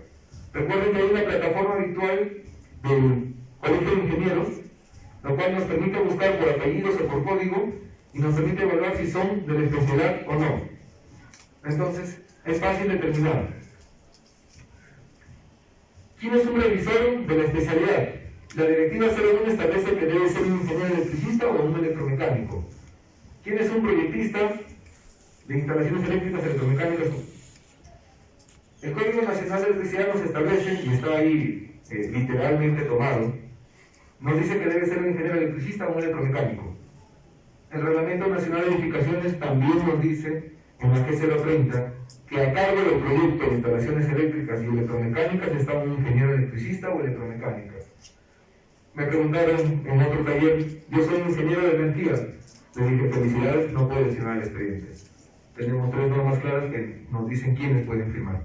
Recuerden que hay una plataforma virtual del Colegio de Ingenieros, la cual nos permite buscar por apellidos o por código y nos permite evaluar si son de la especialidad o no. Entonces, es fácil determinar. ¿Quién es un revisor de la especialidad? La Directiva 01 establece que debe ser un ingeniero electricista o un electromecánico. ¿Quién es un proyectista de instalaciones eléctricas electromecánicas? El Código Nacional de Electricidad nos establece, y está ahí literalmente tomado, nos dice que debe ser un ingeniero electricista o un electromecánico. El Reglamento Nacional de Edificaciones también nos dice, en la G030, que a cargo del proyecto de instalaciones eléctricas y electromecánicas está un ingeniero electricista o electromecánica. Me preguntaron en otro taller, yo soy ingeniero de energía. Le dije, felicidades, no puedo firmar el expediente. Tenemos 3 normas claras que nos dicen quiénes pueden firmar.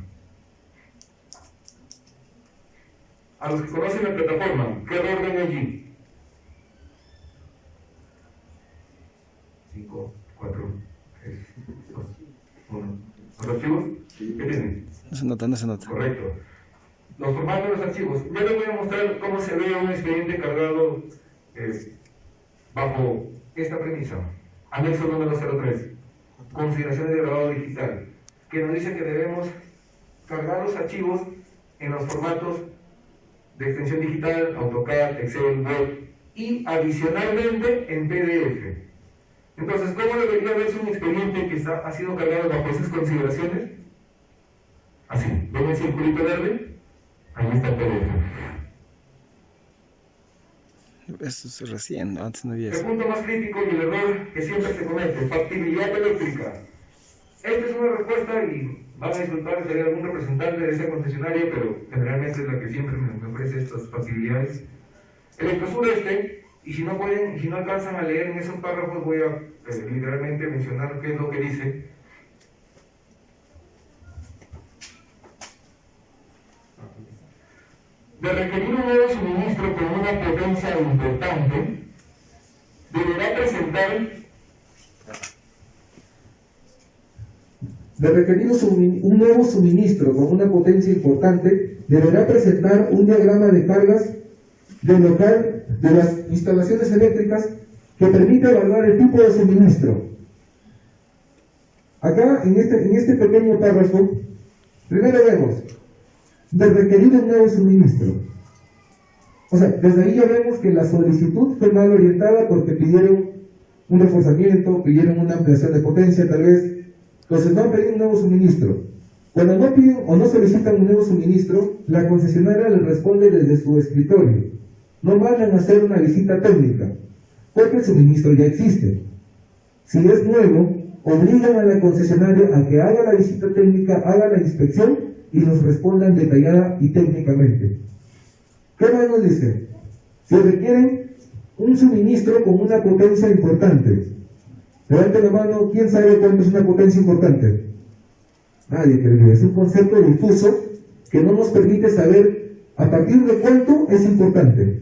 A los que conocen la plataforma, ¿qué error ven allí? 5, 4, 3, 2, 1. ¿Los archivos? ¿Qué tienen?
No se nota, no se nota.
Correcto. Los formatos de los archivos. Yo les voy a mostrar cómo se ve un expediente cargado bajo esta premisa. Anexo número 03. Consideraciones de grabado digital. Que nos dice que debemos cargar los archivos en los formatos de extensión digital, AutoCAD, Excel, Word y adicionalmente en PDF. Entonces, ¿cómo debería verse un expediente que ha sido cargado bajo esas consideraciones? Así, ¿ven el circulito verde? Ahí está el PDF.
Eso es recién, antes no había
El
eso.
punto más crítico y el error que siempre se comete, factibilidad eléctrica. Esta es una respuesta y van a disculpar si hay algún representante de esa concesionaria, pero generalmente es la que siempre me ofrece estas factibilidades. Electrosur y si no pueden, si no alcanzan a leer en esos párrafos, voy a literalmente mencionar qué es lo que dice. De requerir un nuevo suministro con una potencia importante, deberá presentar
De requerir un nuevo suministro con una potencia importante, deberá presentar un diagrama de cargas del local de las instalaciones eléctricas que permita evaluar el tipo de suministro. Acá, en este pequeño párrafo, Primero vemos, de requerir un nuevo suministro. O sea, desde ahí ya vemos que la solicitud fue mal orientada porque pidieron un reforzamiento, pidieron una ampliación de potencia tal vez. Entonces no han pedido un nuevo suministro. Cuando no piden o no solicitan un nuevo suministro, la concesionaria les responde desde su escritorio. No mandan a hacer una visita técnica, porque el suministro ya existe. Si es nuevo, obligan a la concesionaria a que haga la visita técnica, haga la inspección y nos respondan detallada y técnicamente. ¿Qué más nos dice? Si requieren un suministro con una potencia importante. Levante la mano, ¿quién sabe cuánto es una potencia importante? Nadie, querido. Es un concepto difuso que no nos permite saber a partir de cuánto es importante.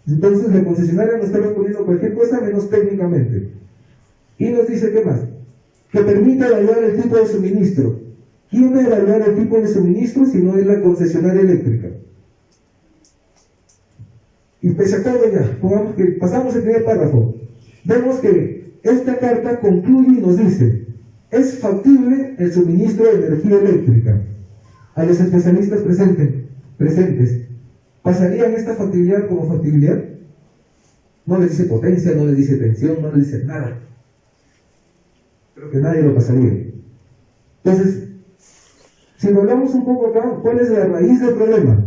Entonces la concesionaria nos está respondiendo cualquier cosa menos técnicamente. Y nos dice, ¿qué más? Que permita evaluar el tipo de suministro. ¿Quién va a evaluar el tipo de suministro si no es la concesionaria eléctrica? Y pese a todo ya, pasamos el primer párrafo. Vemos que esta carta concluye y nos dice: es factible el suministro de energía eléctrica. A los especialistas presentes, ¿pasarían esta factibilidad como factibilidad? No les dice potencia, no les dice tensión, no les dice nada. Creo que nadie lo pasaría. Entonces, si hablamos un poco acá, ¿cuál es la raíz del problema?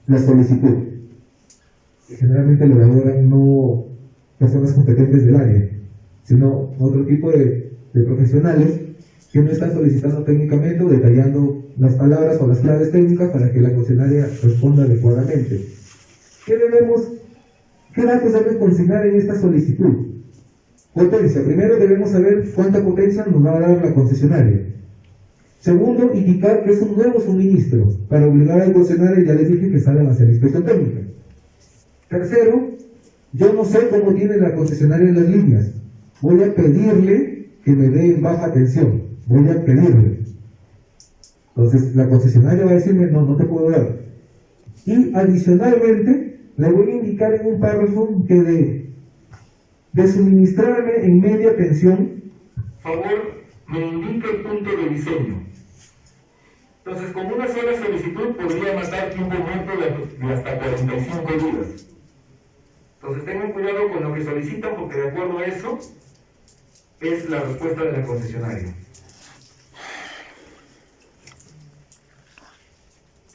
La solicitud. Generalmente lo elaboran no personas competentes del área, sino otro tipo de profesionales que no están solicitando técnicamente o detallando las palabras o las claves técnicas para que la concesionaria responda adecuadamente. ¿Qué datos deben consignar en esta solicitud? Potencia. Primero debemos saber cuánta potencia nos va a dar la concesionaria. Segundo, indicar que es un nuevo suministro para obligar al concesionario, ya les dije que salgan a hacer inspección técnica. Tercero, yo no sé cómo tiene la concesionaria las líneas. Voy a pedirle que me dé baja tensión. Voy a pedirle. Entonces la concesionaria va a decirme, no te puedo dar. Y adicionalmente, le voy a indicar en un párrafo que de suministrarme en media tensión, favor, me indique el punto de diseño. Entonces, con una sola solicitud podría matar tiempo muerto de hasta 45 días. Entonces, tengan cuidado con lo que solicitan, porque de acuerdo a eso es la respuesta de la concesionaria.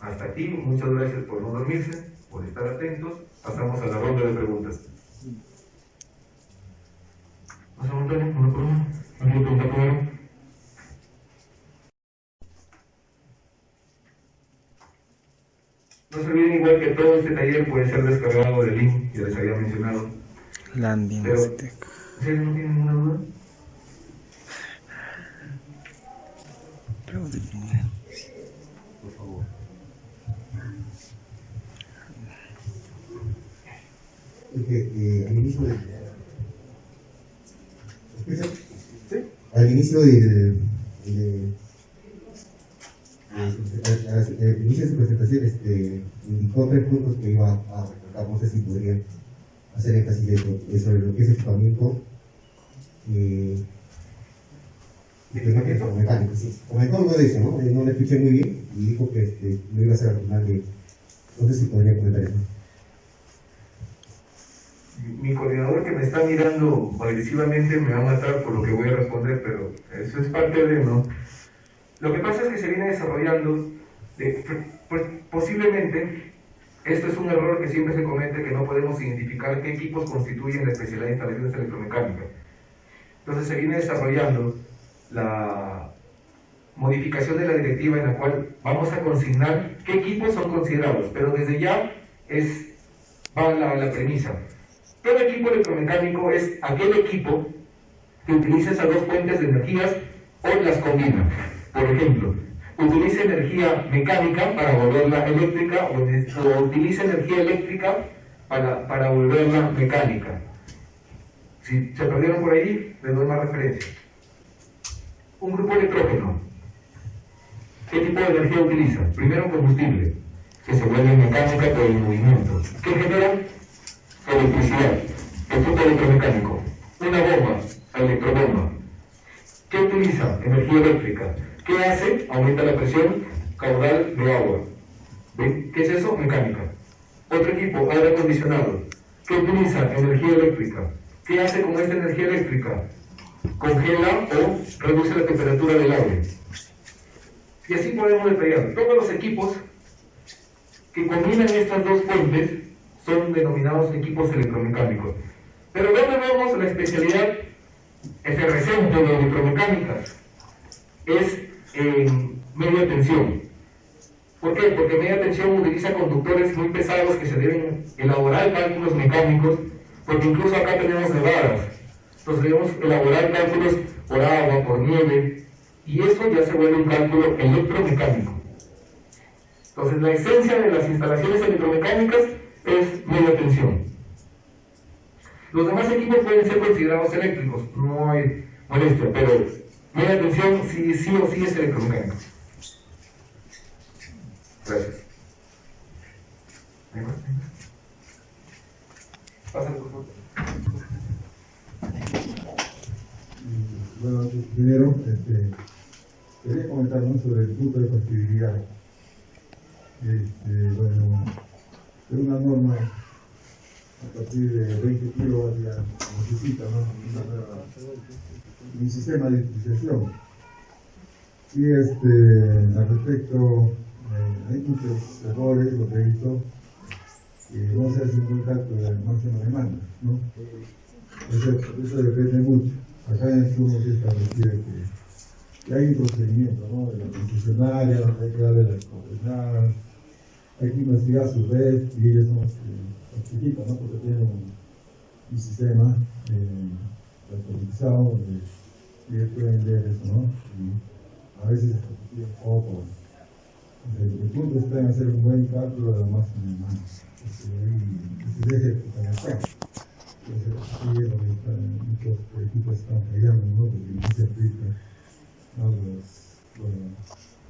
Hasta aquí, muchas gracias por no dormirse, por estar atentos. Pasamos a la ronda de preguntas. Pasamos, Antonio, uno por uno. ¿Alguna pregunta primero? No se olviden igual que todo este taller puede ser descargado del link que les había mencionado.
Landing.
Pero, ¿en serio no tienen ninguna duda?
Pregunta.
Por favor.
Al inicio del... ¿Escuchan?
Sí.
Al inicio del inicio de su presentación indicó 3 puntos que iba a recordar. No sé si podrían hacer énfasis sobre lo que es equipamiento mecánico. Sí. Comentó algo de eso, ¿no? No lo escuché muy bien y dijo que no iba a ser al final de... No sé si podría comentar eso.
Mi coordinador, que me está mirando agresivamente, me va a matar por lo que voy a responder, pero eso es parte de, ¿no? Lo que pasa es que se viene desarrollando, pues posiblemente, esto es un error que siempre se comete, que no podemos identificar qué equipos constituyen la especialidad de instalaciones electromecánicas. Entonces se viene desarrollando la modificación de la directiva en la cual vamos a consignar qué equipos son considerados, pero desde ya va la premisa. Todo equipo electromecánico es aquel equipo que utiliza esas dos fuentes de energías o las combina. Por ejemplo, utiliza energía mecánica para volverla eléctrica o utiliza energía eléctrica para volverla mecánica. Si se perdieron por ahí, les doy más referencia. Un grupo electrógeno. ¿Qué tipo de energía utiliza? Primero combustible, que se vuelve mecánica por el movimiento. ¿Qué genera? Electricidad, efecto electromecánico. Una bomba, electrobomba. ¿Qué utiliza? Energía eléctrica. ¿Qué hace? Aumenta la presión caudal de agua. ¿Ven? ¿Qué es eso? Mecánica. Otro equipo, aire acondicionado. ¿Qué utiliza? Energía eléctrica. ¿Qué hace con esta energía eléctrica? Congela o reduce la temperatura del aire. Y así podemos detallar. Todos los equipos que combinan estas dos fuentes son denominados equipos electromecánicos. Pero ¿dónde vemos la especialidad efervescente de electromecánica? Es en media tensión. ¿Por qué? Porque media tensión utiliza conductores muy pesados que se deben elaborar cálculos mecánicos, porque incluso acá tenemos nevadas. Entonces debemos elaborar cálculos por agua, por nieve, y eso ya se vuelve un cálculo electromecánico. Entonces la esencia de las instalaciones electromecánicas es media tensión. Los demás equipos pueden ser considerados eléctricos, no hay molestia, pero media tensión sí o sí es electromecánico. Gracias. Pásale, por favor.
Bueno, primero, quería comentar sobre el punto de factibilidad. Bueno, es una norma a partir de 20 kilovatios ya necesita, ¿no? Un sistema de utilización. Y al respecto, hay muchos errores, lo que he visto, que no se hace un buen cálculo de máxima demanda, ¿no? Eso depende mucho. Acá en el turno se establece que hay un procedimiento, ¿no? De la concesionaria, hay que darle las coordenadas, hay que investigar su red y ellos son participan, ¿no? Porque tienen un sistema actualizado y ellos pueden ver eso, ¿no? Y a veces se pide un poco. El punto está en hacer un buen cálculo de la máxima demanda. Se deje ejecutar. Muchos equipos están fallando, ¿no? Porque no se aplica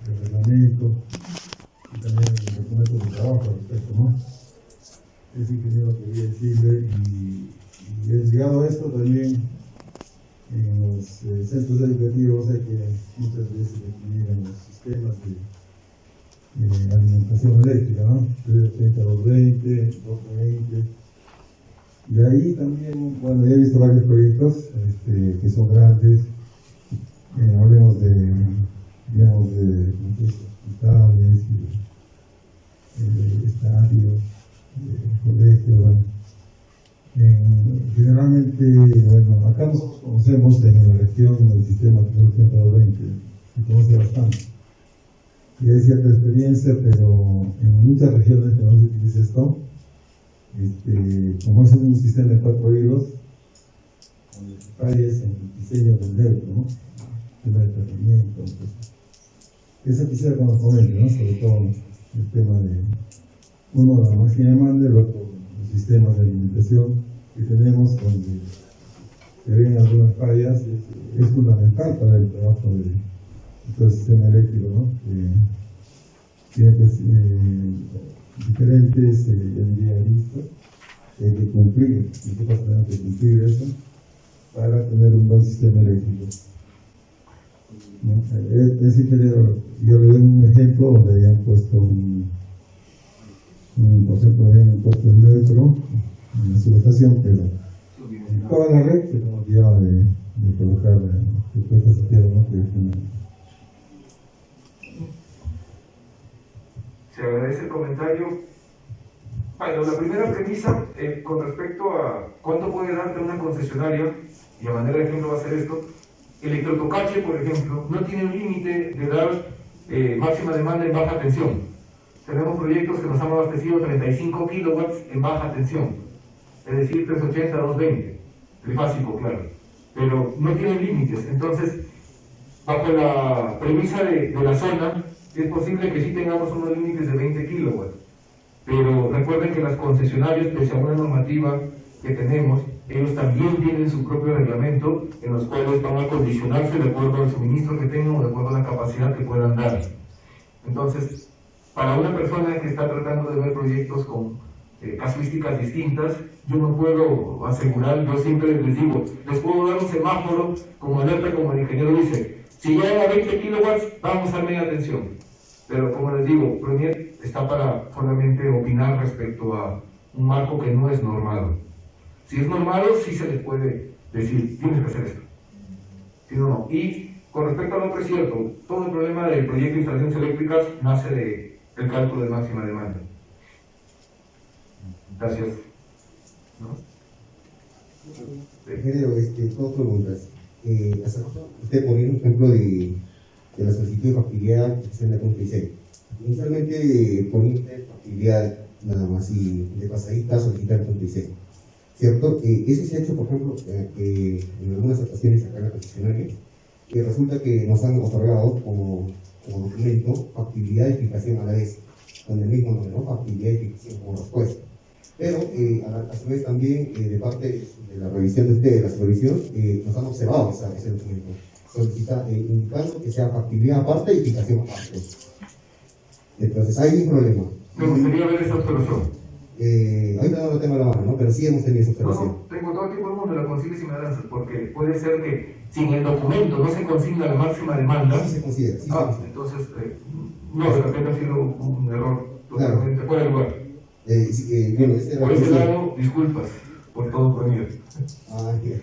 el reglamento y también el documento de trabajo al respecto, ¿no? Es ingeniero quería decirle y llegado a esto también en los centros educativos hay que muchas veces definir los sistemas de alimentación eléctrica, ¿no? 330, 220, 220. Y ahí también, bueno, ya he visto varios proyectos que son grandes, hablemos de, digamos, de hospitales, estadios, colegios, bueno. Generalmente, bueno, acá nosotros conocemos en la región el sistema 320, se conoce bastante. Y hay cierta experiencia, pero en muchas regiones que no se utiliza esto, como es un sistema de 4 hilos, con los detalles en el diseño del neutro, ¿no? El tema de tratamiento. Eso quisiera que nos comente, ¿no? Sobre todo el tema de, uno, la máquina de demanda, el otro, los sistemas de alimentación que tenemos, donde se ven algunas fallas, es fundamental para el trabajo de todo el sistema eléctrico, ¿no? Tiene que ser diferentes, yo diría, listas, hay que cumplir, nosotros tenemos que cumplir eso para tener un buen sistema eléctrico. ¿No? Es ingeniero, yo le doy un ejemplo donde habían puesto por ejemplo, habían puesto el neutro en la subestación, pero en toda la red se nos lleva de colocar respuestas a tierra, ¿no?
Se agradece el comentario. Bueno, la primera premisa con respecto a cuánto puede darte una concesionaria, y a manera de ejemplo va a ser esto, Electrotocache, por ejemplo, no tiene un límite de dar máxima demanda en baja tensión. Tenemos proyectos que nos han abastecido 35 kilowatts en baja tensión, es decir, 380, 220, trifásico, claro, pero no tiene límites. Entonces, bajo la premisa de la zona, es posible que sí tengamos unos límites de 20 kilowatts, pero recuerden que las concesionarias, pese a una normativa que tenemos, ellos también tienen su propio reglamento en los cuales van a condicionarse de acuerdo al suministro que tengan o de acuerdo a la capacidad que puedan dar. Entonces, para una persona que está tratando de ver proyectos con casuísticas distintas. Yo no puedo asegurar, yo siempre les digo, les puedo dar un semáforo como alerta, como el ingeniero dice, si llega a 20 kilowatts, vamos a media tensión. Pero como les digo, Pronier está para solamente opinar respecto a un marco que no es normado. Si es normado, sí se les puede decir, tienes que hacer esto. Si no, no. Y con respecto al otro es cierto, todo el problema del proyecto de instalaciones eléctricas nace del cálculo de máxima demanda. Gracias. ¿No?
Ingeniero, dos preguntas. Hace rato usted ponía un ejemplo de la solicitud de factibilidad que en la punta 16. Inicialmente ponía usted factibilidad nada más y de pasadita solicitar punta 16. ¿Cierto? Eso se ha hecho, por ejemplo, en algunas ocasiones acá en la concesionaria, y resulta que nos han otorgado como documento factibilidad y eficacia a la vez, con el mismo nombre, ¿no? Factibilidad y eficacia como respuesta. Pero a su vez también de parte de la revisión de ustedes, de la supervisión, nos han observado ese documento, indicando que sea factibilidad aparte y eficacia aparte. Entonces hay un problema.
Me gustaría ver esa observación.
Ahorita no lo tengo a la mano, ¿no? Pero sí hemos tenido esa observación.
No, tengo todo el tiempo del mundo, la consigues y me lanzas, porque puede ser que si en el documento no se consigna la máxima demanda.
Sí se considera, sí se considera.
Entonces, no, de repente ha sido un error totalmente fuera de lugar.
Bueno,
por ese lado, disculpas por todo por mí.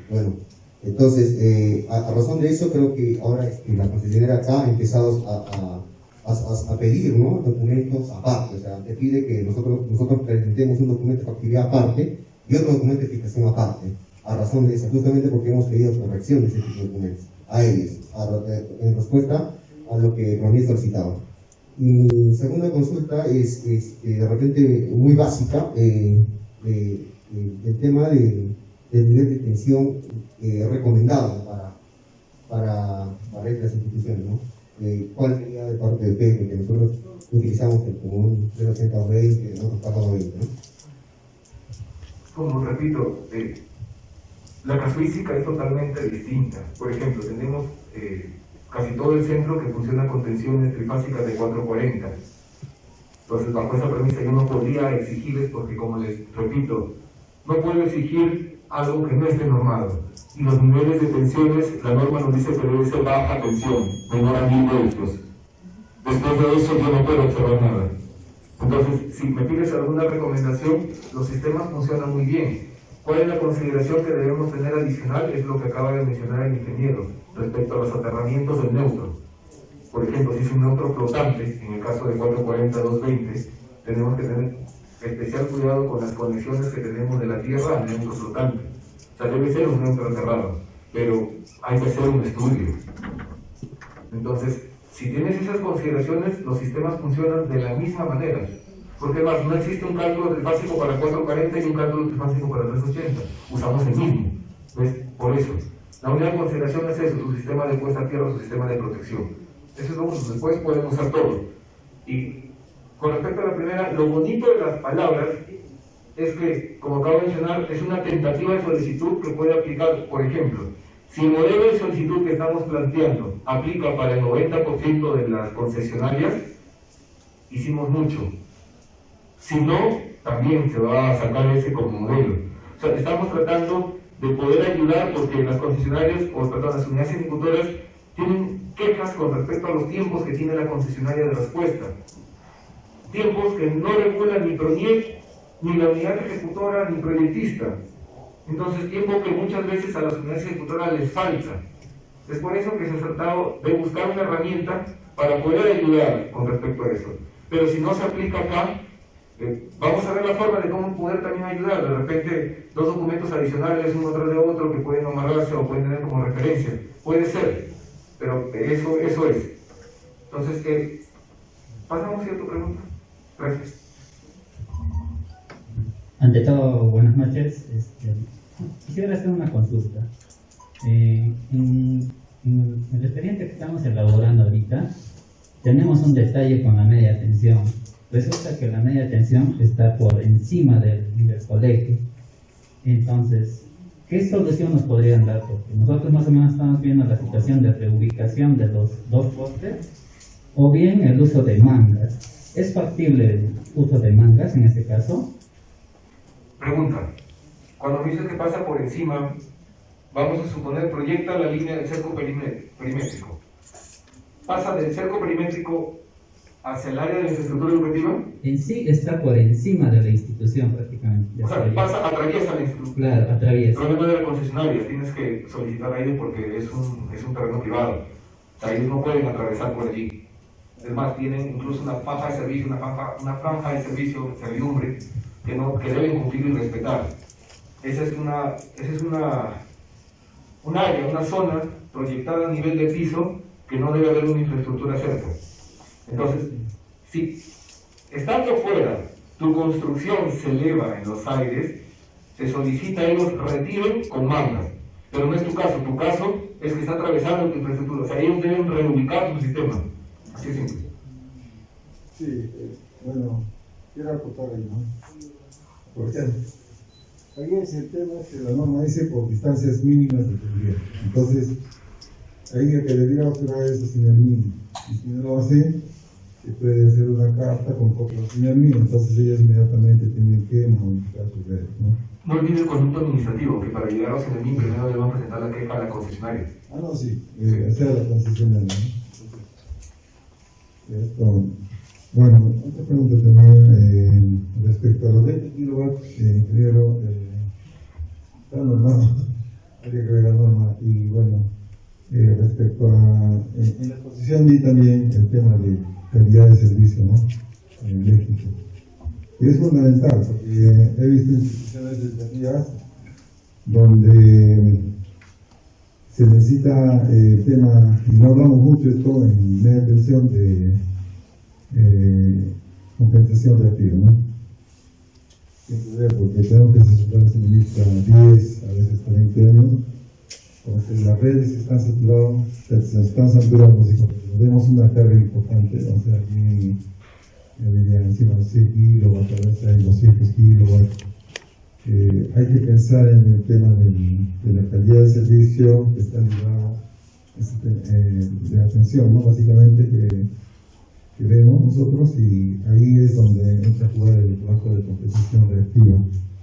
Bueno, entonces, a razón de eso, creo que ahora la concesionaria acá ha empezado a pedir, ¿no? Documentos aparte. O sea, te pide que nosotros presentemos un documento de factibilidad aparte y otro documento de eficacia aparte. A razón de eso, justamente porque hemos pedido corrección de ese tipo de documentos a ellos, en respuesta a lo que Ronnie solicitaba. Mi segunda consulta es de repente muy básica, el tema del nivel de tensión recomendado para estas instituciones, ¿no? ¿Cuál sería de parte de ustedes? Porque nosotros utilizamos el común 0.80 en otros casos 20, ¿no?
Como repito, la casuística es totalmente distinta. Por ejemplo, tenemos casi todo el centro que funciona con tensiones trifásicas de 440. Entonces, bajo esa premisa yo no podría exigirles, porque como les repito, no puedo exigir algo que no esté normado. Y los niveles de tensiones, la norma nos dice que debe ser baja tensión, menor a 1000 voltios. Después de eso yo no puedo observar nada. Entonces, si me pides alguna recomendación, los sistemas funcionan muy bien. ¿Cuál es la consideración que debemos tener adicional? Es lo que acaba de mencionar el ingeniero, respecto a los aterramientos del neutro. Por ejemplo, si es un neutro flotante, en el caso de 440-220, tenemos que tener especial cuidado con las conexiones que tenemos de la Tierra al neutro flotante. O sea, debe ser un neutro aterrado, pero hay que hacer un estudio. Entonces, si tienes esas consideraciones, los sistemas funcionan de la misma manera. Porque más, no existe un cálculo trifásico para 440 y un cálculo trifásico para 380. Usamos el mismo. ¿Ves? Por eso. La única consideración es eso, su sistema de puesta a tierra, su sistema de protección. Eso es lo único. Después podemos usar todo. Y con respecto a la primera, lo bonito de las palabras es que, como acabo de mencionar, es una tentativa de solicitud que puede aplicar, por ejemplo, si el modelo de solicitud que estamos planteando aplica para el 90% de las concesionarias, hicimos mucho. Si no, también se va a sacar ese como modelo. O sea, estamos tratando de poder ayudar porque las concesionarias, las unidades ejecutoras, tienen quejas con respecto a los tiempos que tiene la concesionaria de respuesta. Tiempos que no regulan ni Pronier, ni la unidad ejecutora, ni proyectista. Entonces, tiempo que muchas veces a las unidades ejecutoras les falta. Es por eso que se ha tratado de buscar una herramienta para poder ayudar con respecto a eso. Pero si no se aplica acá, vamos a ver la forma de cómo poder también ayudar. De repente, dos documentos adicionales, uno tras de otro, que pueden amarrarse o pueden tener como referencia. Puede ser, pero eso es. Entonces, pasamos a tu pregunta. Gracias.
Ante todo, buenas noches. Quisiera hacer una consulta. En el expediente que estamos elaborando ahorita, tenemos un detalle con la media tensión. Resulta que la media tensión está por encima del colegio. Entonces, ¿qué solución nos podrían dar? Porque nosotros más o menos estamos viendo la situación de reubicación de los dos postes o bien el uso de mangas. ¿Es factible el uso de mangas en este caso?
Pregunta. Cuando me dices que pasa por encima, vamos a suponer, proyecta la línea del cerco perimétrico. ¿Pasa del cerco perimétrico hacia el área de la infraestructura educativa?
En sí está por encima de la institución prácticamente.
O sea, atraviesa la infraestructura.
Claro, atraviesa.
Pero no de la concesionaria, tienes que solicitar a ellos porque es un terreno privado. O sea, ellos no pueden atravesar por allí. Es más, tienen incluso una franja de servicio, una franja de servicio, servidumbre, que deben cumplir y respetar. Esa es un área, una zona proyectada a nivel de piso que no debe haber una infraestructura cerca. Entonces, si estando fuera tu construcción se eleva en los aires, se solicita a ellos retiren con mangas. Pero no es tu caso es que está atravesando tu infraestructura. O sea, ellos deben reubicar su sistema. Así es simple.
Sí, bueno, quiero acotar ahí, ¿no? Porque ahí es el tema que la norma dice por distancias mínimas de tendría. Entonces, ahí el que debería observar eso sin el mínimo. Y si no lo hace, se puede hacer una carta con copia sin el mínimo. Entonces ellos inmediatamente tienen que modificar sus redes, ¿no?
No olvides el conducto administrativo, que para llegar a los enemigos primero debemos presentar la queja a la concesionaria.
Ah, no, sí, sea la concesionaria, ¿no? Esto, bueno, otra pregunta también respecto a los 20 kilowatts, ingeniero, está normado, hay que agregar norma, y bueno, respecto a, en la exposición vi también el tema de calidad de servicio, ¿no? Eléctrico. Y es fundamental, porque he visto instituciones educativas donde se necesita el tema, y no hablamos mucho esto en media tensión, de compensación reactiva, ¿no? Porque tenemos que asesorar se ministra 10, a veces 30 años, porque las redes están saturadas, tenemos una carga importante, o sea, aquí debería encima de 100 kilowatts, a veces hay 200 kilowatts. Hay que pensar en el tema de la calidad de servicio que está ligado de atención, ¿no? Básicamente que vemos nosotros, y ahí es donde entra a jugar el trabajo de compensación reactiva.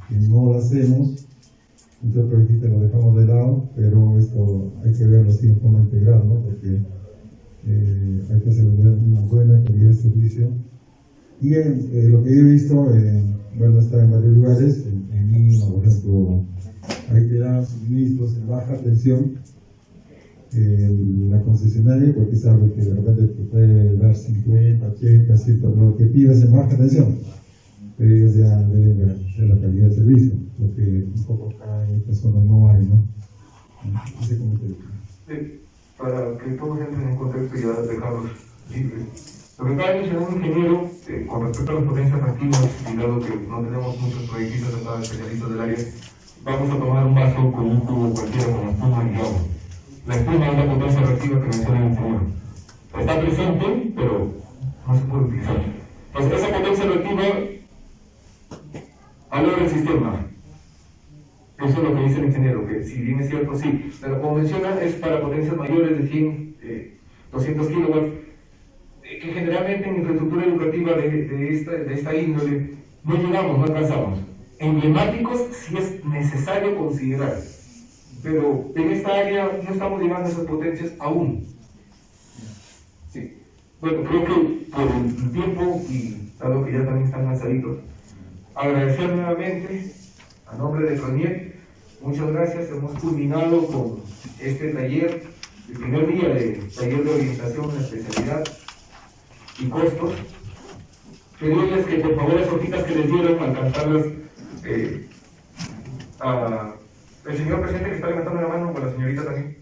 Si no lo hacemos, entonces lo dejamos de lado, pero esto hay que verlo así en forma integral, ¿no? Porque hay que asegurar una buena calidad de servicio. Y lo que yo he visto, bueno, está en varios lugares, en Lima, por ejemplo, ahí te dan suministros en baja tensión, la concesionaria, porque sabe que de repente te puede dar 50, 80, 100, lo que pidas en baja tensión, pero ellos ya deben ver la calidad de servicio, lo que un poco acá en esta zona no hay, ¿no? Ese comentario.
Para que todos entren en contexto y ya dejarlos libres. Lo que acaba de mencionar un ingeniero, con respecto a las potencias reactivas, y dado que no tenemos muchos proyectistas acá, especialistas del área, vamos a tomar un vaso con un tubo cualquiera con espuma y agua. La espuma es la potencia reactiva que menciona el ingeniero. Está presente, pero no se puede utilizar. Entonces, esa potencia reactiva alogra el sistema. Eso es lo que dice el ingeniero, que si bien es cierto, sí, pero como menciona, es para potencias mayores de 100, 200 kilowatts, que generalmente en infraestructura educativa de esta índole no llegamos, no alcanzamos. Emblemáticos sí es necesario considerar, pero en esta área no estamos llegando a esas potencias aún. Sí. Bueno, creo que por el tiempo, y dado que ya también están cansaditos, agradecer nuevamente a nombre de CONIEC, muchas gracias. Hemos culminado con este taller, el primer día de taller de orientación en la especialidad y costos. Pedirles que por favor las hojitas que les dieron, alcanzarlas el señor presidente que está levantando la mano, con la señorita también.